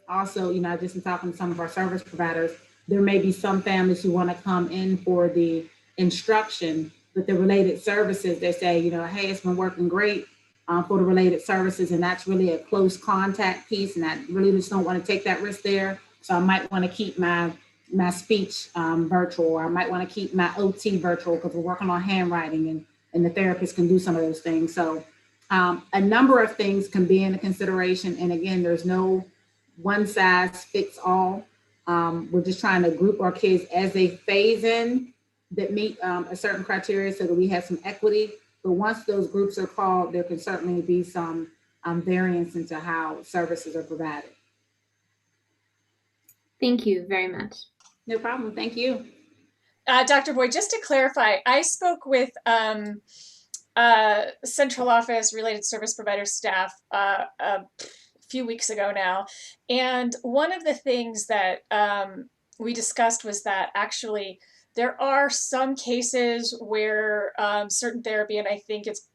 also, you know, I've just been talking to some of our service providers, there may be some families who want to come in for the instruction, but the related services, they say, you know, hey, it's been working great for the related services, and that's really a close contact piece, and I really just don't want to take that risk there. So I might want to keep my speech virtual, or I might want to keep my OT virtual because we're working on handwriting, and the therapist can do some of those things. So a number of things can be in consideration. And again, there's no one size fits all. We're just trying to group our kids as they phase in that meet a certain criteria so that we have some equity. But once those groups are called, there can certainly be some variance into how services are provided. Thank you very much. No problem. Thank you. Dr. Boyd, just to clarify, I spoke with central office related service provider staff a few weeks ago now. And one of the things that we discussed was that actually there are some cases where certain therapy, and I think it's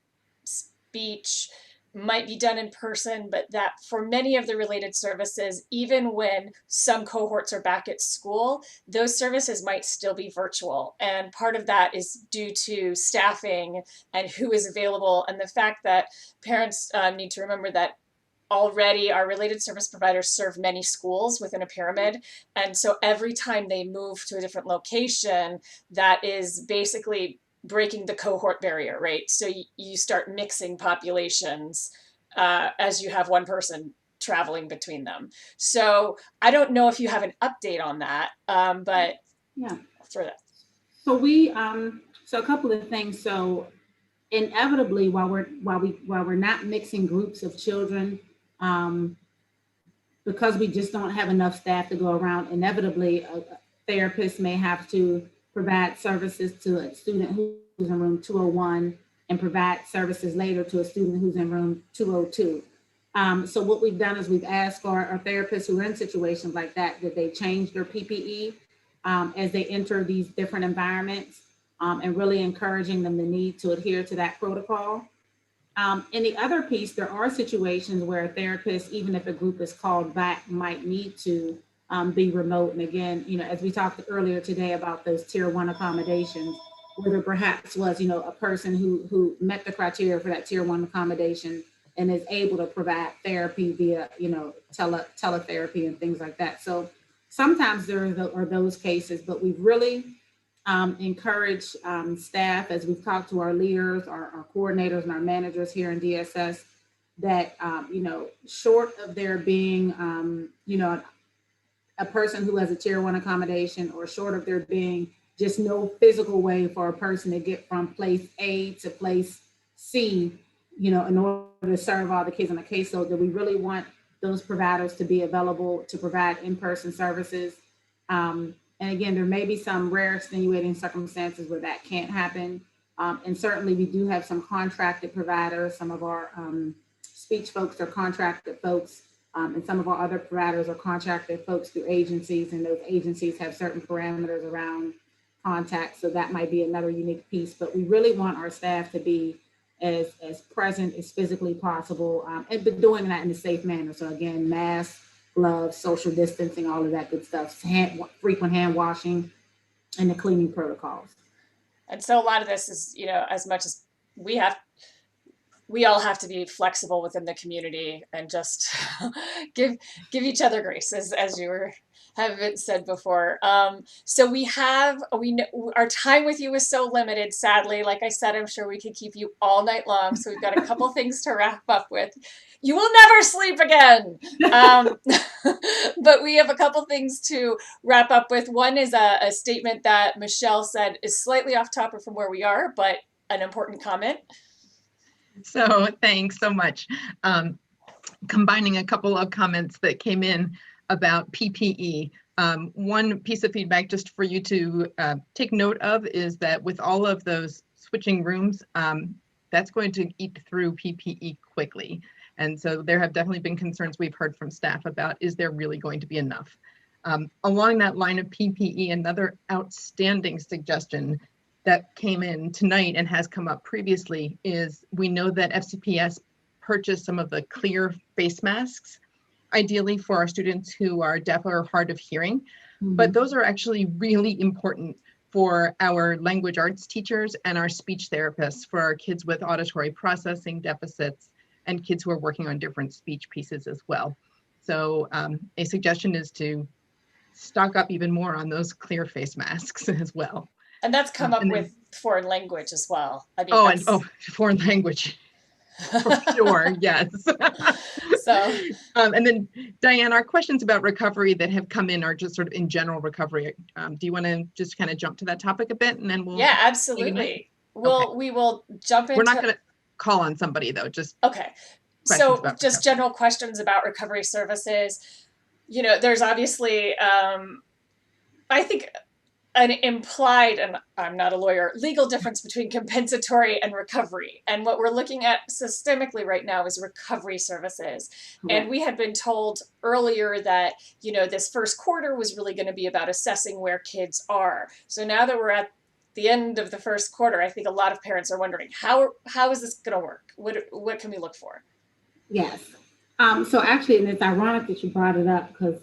speech, might be done in person, but that for many of the related services, even when some cohorts are back at school, those services might still be virtual. And part of that is due to staffing and who is available, and the fact that parents need to remember that already our related service providers serve many schools within a pyramid. And so every time they move to a different location, that is basically breaking the cohort barrier, right? So you start mixing populations as you have one person traveling between them. So I don't know if you have an update on that, but yeah, for that. So we so a couple of things. So inevitably, while we're not mixing groups of children, because we just don't have enough staff to go around, inevitably a therapist may have to provide services to a student who's in room 201 and provide services later to a student who's in room 202. So what we've done is we've asked our therapists who are in situations like that they change their PPE as they enter these different environments, and really encouraging them the need to adhere to that protocol. And the other piece, there are situations where a therapist, even if a group is called back, might need to be remote. And again, you know, as we talked earlier today about those tier 1 accommodations, where there perhaps was, you know, a person who met the criteria for that tier 1 accommodation and is able to provide therapy via, you know, teletherapy and things like that. So sometimes there are those cases, but we've really encourage staff, as we've talked to our leaders, our coordinators and our managers here in DSS, that, you know, short of there being, you know, a person who has a tier 1 accommodation, or short of there being just no physical way for a person to get from place A to place C, you know, in order to serve all the kids on a caseload, that we really want those providers to be available to provide in-person services. And again, there may be some rare extenuating circumstances where that can't happen. And certainly we do have some contracted providers. Some of our speech folks are contracted folks, and some of our other providers are contracted folks through agencies, and those agencies have certain parameters around contact. So that might be another unique piece, but we really want our staff to be as present as physically possible, and but doing that in a safe manner. So again, masks, gloves, social distancing, all of that good stuff, frequent hand washing, and the cleaning protocols. And so a lot of this is, you know, as much as we have, we all have to be flexible within the community and just give each other grace, as you have said before. So our time with you is so limited, sadly. Like I said, I'm sure we could keep you all night long. So we've got a couple things to wrap up with. You will never sleep again. But we have a couple things to wrap up with. One is a statement that Michelle said is slightly off topic from where we are, but an important comment. So thanks so much. Combining a couple of comments that came in about PPE. One piece of feedback just for you to take note of is that with all of those switching rooms, that's going to eat through PPE quickly. And so there have definitely been concerns we've heard from staff about, is there really going to be enough? Along that line of PPE, another outstanding suggestion that came in tonight and has come up previously is we know that FCPS purchased some of the clear face masks, ideally for our students who are deaf or hard of hearing, but those are actually really important for our language arts teachers and our speech therapists, for our kids with auditory processing deficits and kids who are working on different speech pieces as well. So a suggestion is to stock up even more on those clear face masks as well. And that's come up with foreign language as well. I mean, foreign language. For sure, yes. So, and then Diane, our questions about recovery that have come in are just sort of in general recovery. Do you want to just kind of jump to that topic a bit, and then we'll? Yeah, absolutely. We will jump into. We're not going to call on somebody though. Just okay. So just general questions about recovery services. You know, there's obviously, I think, an implied, and I'm not a lawyer, legal difference between compensatory and recovery. And what we're looking at systemically right now is recovery services. And we had been told earlier that, you know, this first quarter was really going to be about assessing where kids are. So now that we're at the end of the first quarter, I think a lot of parents are wondering, how is this going to work? What can we look for? Yes. So actually, and it's ironic that you brought it up because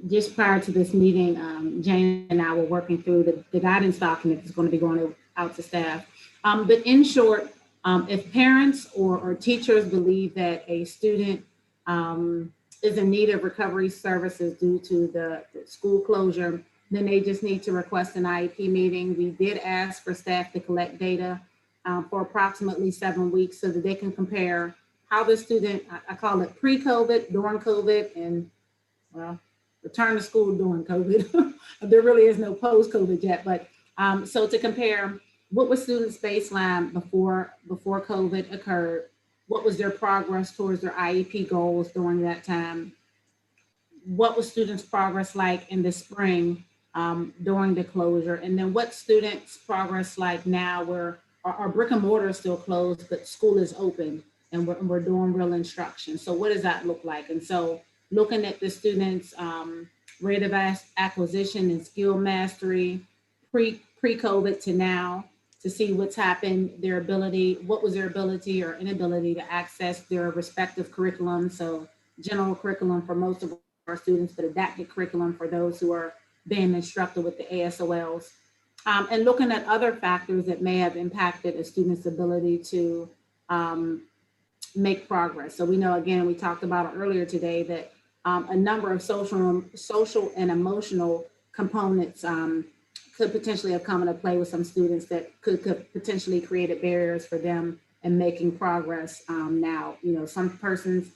just prior to this meeting, Jane and I were working through the guidance document that's going to be going out to staff. But in short, if parents or teachers believe that a student is in need of recovery services due to the school closure, then they just need to request an IEP meeting. We did ask for staff to collect data for approximately 7 weeks so that they can compare how the student, I call it pre-COVID, during COVID, and well, return to school during COVID. There really is no post-COVID yet, but so to compare what was students' baseline before COVID occurred, what was their progress towards their IEP goals during that time, what was students' progress like in the spring during the closure, and then what students' progress like now where our brick and mortar is still closed, but school is open and we're doing real instruction. So what does that look like? And so looking at the students' rate of acquisition and skill mastery pre-COVID to now to see what's happened, their ability, what was their ability or inability to access their respective curriculum. So general curriculum for most of our students, but adapted curriculum for those who are being instructed with the ASOLs. And looking at other factors that may have impacted a student's ability to make progress. So we know, again, we talked about it earlier today, that a number of social and emotional components could potentially have come into play with some students that could potentially created barriers for them in making progress. Now, you know, some persons,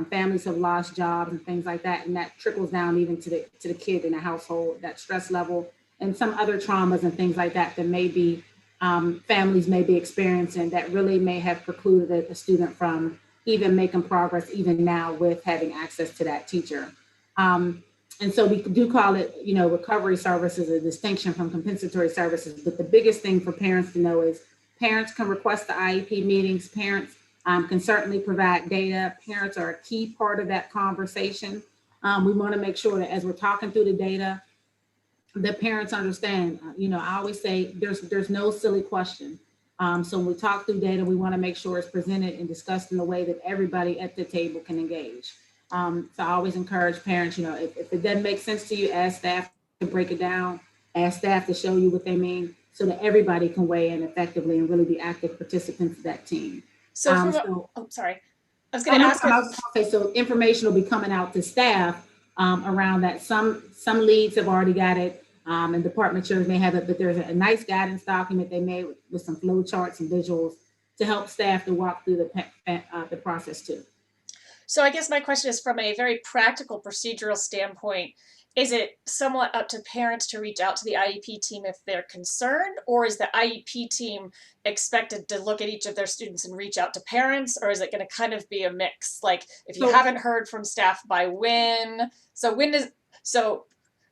families have lost jobs and things like that, and that trickles down even to the kid in the household, that stress level, and some other traumas and things like that that may be families may be experiencing that really may have precluded a student from even making progress even now with having access to that teacher. And so we do call it, you know, recovery services, a distinction from compensatory services. But the biggest thing for parents to know is parents can request the IEP meetings. Parents can certainly provide data. Parents are a key part of that conversation. We want to make sure that as we're talking through the data, that parents understand. You know, I always say there's no silly question. So when we talk through data, we want to make sure it's presented and discussed in a way that everybody at the table can engage. So I always encourage parents, you know, if it doesn't make sense to you, ask staff to break it down, ask staff to show you what they mean. so that everybody can weigh in effectively and really be active participants of that team. So, sorry, I was going to ask. So information will be coming out to staff around that. Some leads have already got it, and department chairs may have it, but there's a nice guidance document they made with some flow charts and visuals to help staff to walk through the process too. So I guess my question is, from a very practical procedural standpoint, is it somewhat up to parents to reach out to the IEP team if they're concerned, or is the IEP team expected to look at each of their students and reach out to parents, or is it going to kind of be a mix? Like, if you haven't heard from staff by when? So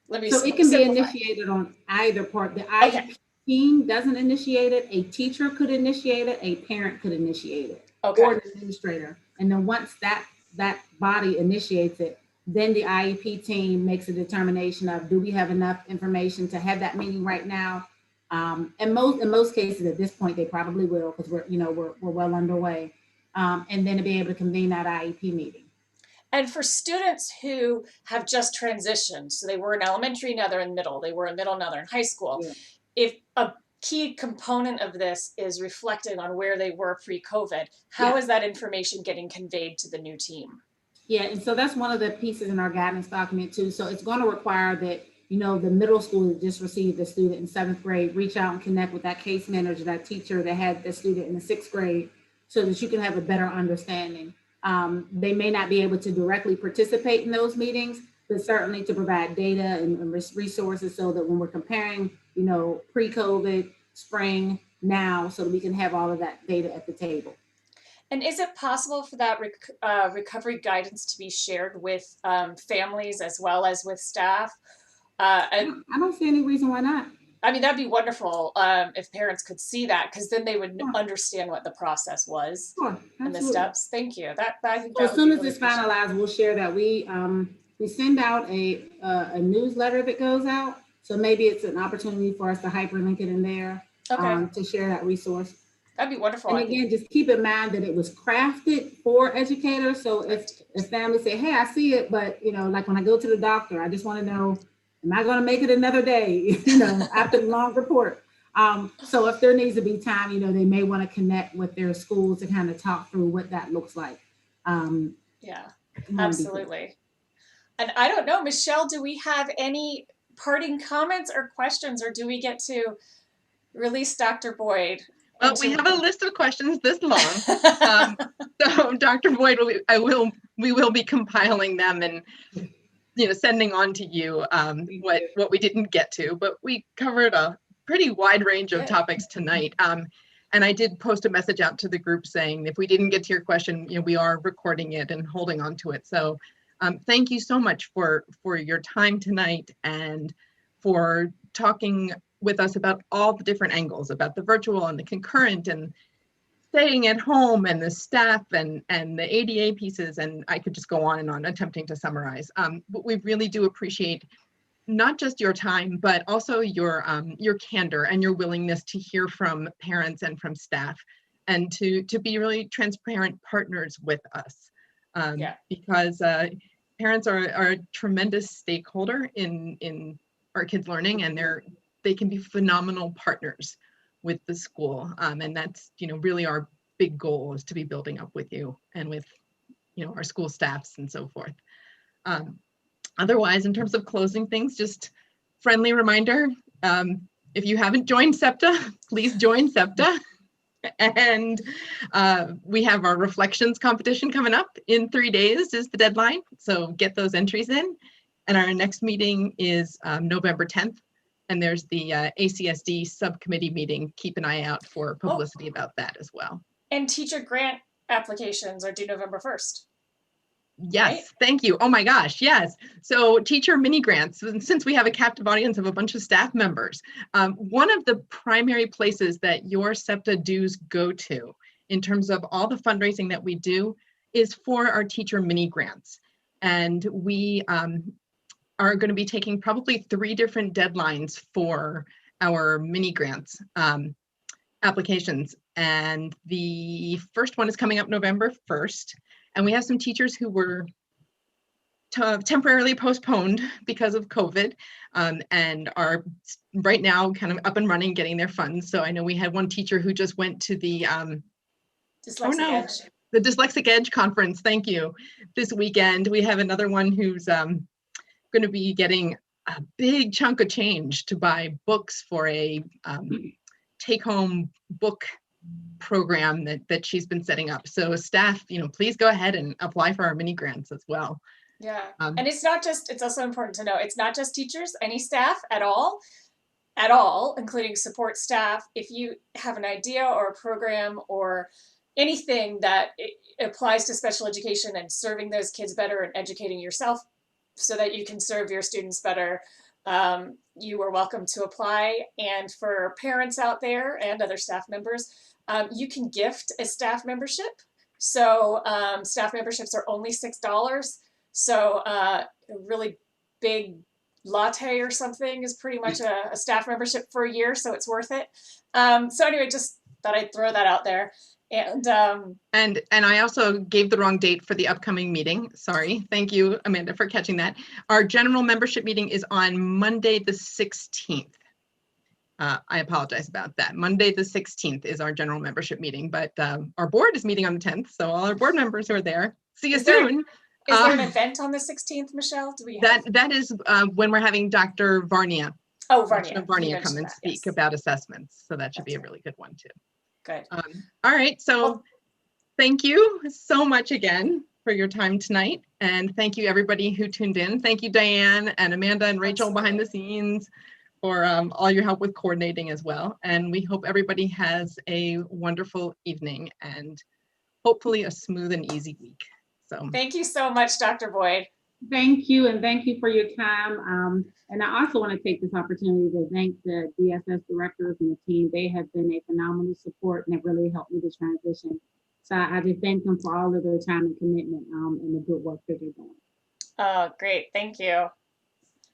let me So it can be initiated on either part. The IEP team doesn't initiate it. A teacher could initiate it. A parent could initiate it, or an administrator. And then once that body initiates it, then the IEP team makes a determination of, do we have enough information to have that meeting right now? In most cases at this point, they probably will, because we're well underway. And then to be able to convene that IEP meeting. And for students who have just transitioned, so they were in elementary, now they're in middle, they were in middle, now they're in high school. Yeah. If a key component of this is reflected on where they were pre-COVID, how is that information getting conveyed to the new team? Yeah, and so that's one of the pieces in our guidance document too. So it's going to require that, the middle school that just received a student in 7th grade, reach out and connect with that case manager, that teacher that had the student in the 6th grade, so that you can have a better understanding. They may not be able to directly participate in those meetings, but certainly to provide data and resources so that when we're comparing, pre-COVID, spring, now, so that we can have all of that data at the table. And is it possible for that recovery guidance to be shared with families as well as with staff? I don't see any reason why not. I mean, that'd be wonderful if parents could see that, because then they would understand what the process was and the steps. Thank you. I think as soon as it's finalized, we'll share that. We send out a newsletter that goes out, so maybe it's an opportunity for us to hyperlink it in there to share that resource. That'd be wonderful. And again, just keep in mind that it was crafted for educators. So if families say, hey, I see it, but like when I go to the doctor, I just want to know, am I going to make it another day, after the long report? So if there needs to be time, they may want to connect with their schools to kind of talk through what that looks like. Yeah, absolutely. And I don't know, Michelle, do we have any parting comments or questions, or do we get to release Dr. Boyd? Well, we have a list of questions this long. So Dr. Boyd, we will be compiling them and sending on to you what we didn't get to, but we covered a pretty wide range of topics tonight. And I did post a message out to the group saying, if we didn't get to your question, we are recording it and holding on to it. So thank you so much for your time tonight and for talking with us about all the different angles, about the virtual and the concurrent and staying at home and the staff and the ADA pieces. And I could just go on and on attempting to summarize. But we really do appreciate not just your time, but also your candor and your willingness to hear from parents and from staff, and to be really transparent partners with us. Because parents are a tremendous stakeholder in our kids' learning, and they can be phenomenal partners with the school. And that's, really our big goal, is to be building up with you and with, our school staffs and so forth. Otherwise, in terms of closing things, just friendly reminder, if you haven't joined SEPTA, please join SEPTA. And we have our reflections competition coming up in 3 days is the deadline. So get those entries in. And our next meeting is November 10th. And there's the ACSD subcommittee meeting. Keep an eye out for publicity about that as well. And teacher grant applications are due November 1st. Yes, right? Thank you. Oh my gosh, yes. So teacher mini grants, since we have a captive audience of a bunch of staff members, one of the primary places that your SEPTA dues go to in terms of all the fundraising that we do is for our teacher mini grants. And we are going to be taking probably 3 different deadlines for our mini grants applications. And the first one is coming up November 1st. And we have some teachers who were temporarily postponed because of COVID, and are right now kind of up and running, getting their funds. So I know we had one teacher who just went to the the Dyslexic Edge conference. Thank you. This weekend, we have another one who's going to be getting a big chunk of change to buy books for a take-home book program that she's been setting up. So staff, please go ahead and apply for our mini grants as well. Yeah, and it's also important to know, it's not just teachers, any staff at all, including support staff. If you have an idea or a program or anything that applies to special education and serving those kids better and educating yourself so that you can serve your students better, you are welcome to apply. And for parents out there and other staff members, you can gift a staff membership. So staff memberships are only $6. So a really big latte or something is pretty much a staff membership for a year, so it's worth it. So anyway, just thought I'd throw that out there. And I also gave the wrong date for the upcoming meeting. Sorry. Thank you, Amanda, for catching that. Our general membership meeting is on Monday the 16th. I apologize about that. Monday the 16th is our general membership meeting, but our board is meeting on the 10th, so all our board members are there. See you soon. Is there an event on the 16th, Michelle? Do we have that is when we're having Dr. Varnia. Oh, Varnia. Varnia come and speak about assessments. So that should be a really good one too. Good. All right. So thank you so much again for your time tonight. And thank you everybody who tuned in. Thank you, Diane and Amanda and Rachel behind the scenes for all your help with coordinating as well. And we hope everybody has a wonderful evening and hopefully a smooth and easy week. So thank you so much, Dr. Boyd. Thank you, and thank you for your time. And I also want to take this opportunity to thank the DSS directors and the team. They have been a phenomenal support and have really helped me to transition. So I just thank them for all of their time and commitment and the good work that they're doing. Oh, great. Thank you.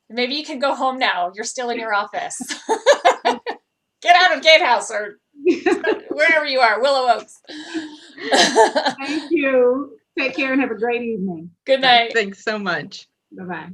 Maybe you can go home now. You're still in your office. Get out of Gatehouse or wherever you are, Willow Oaks. Thank you. Take care and have a great evening. Good night. Thanks so much. Bye-bye.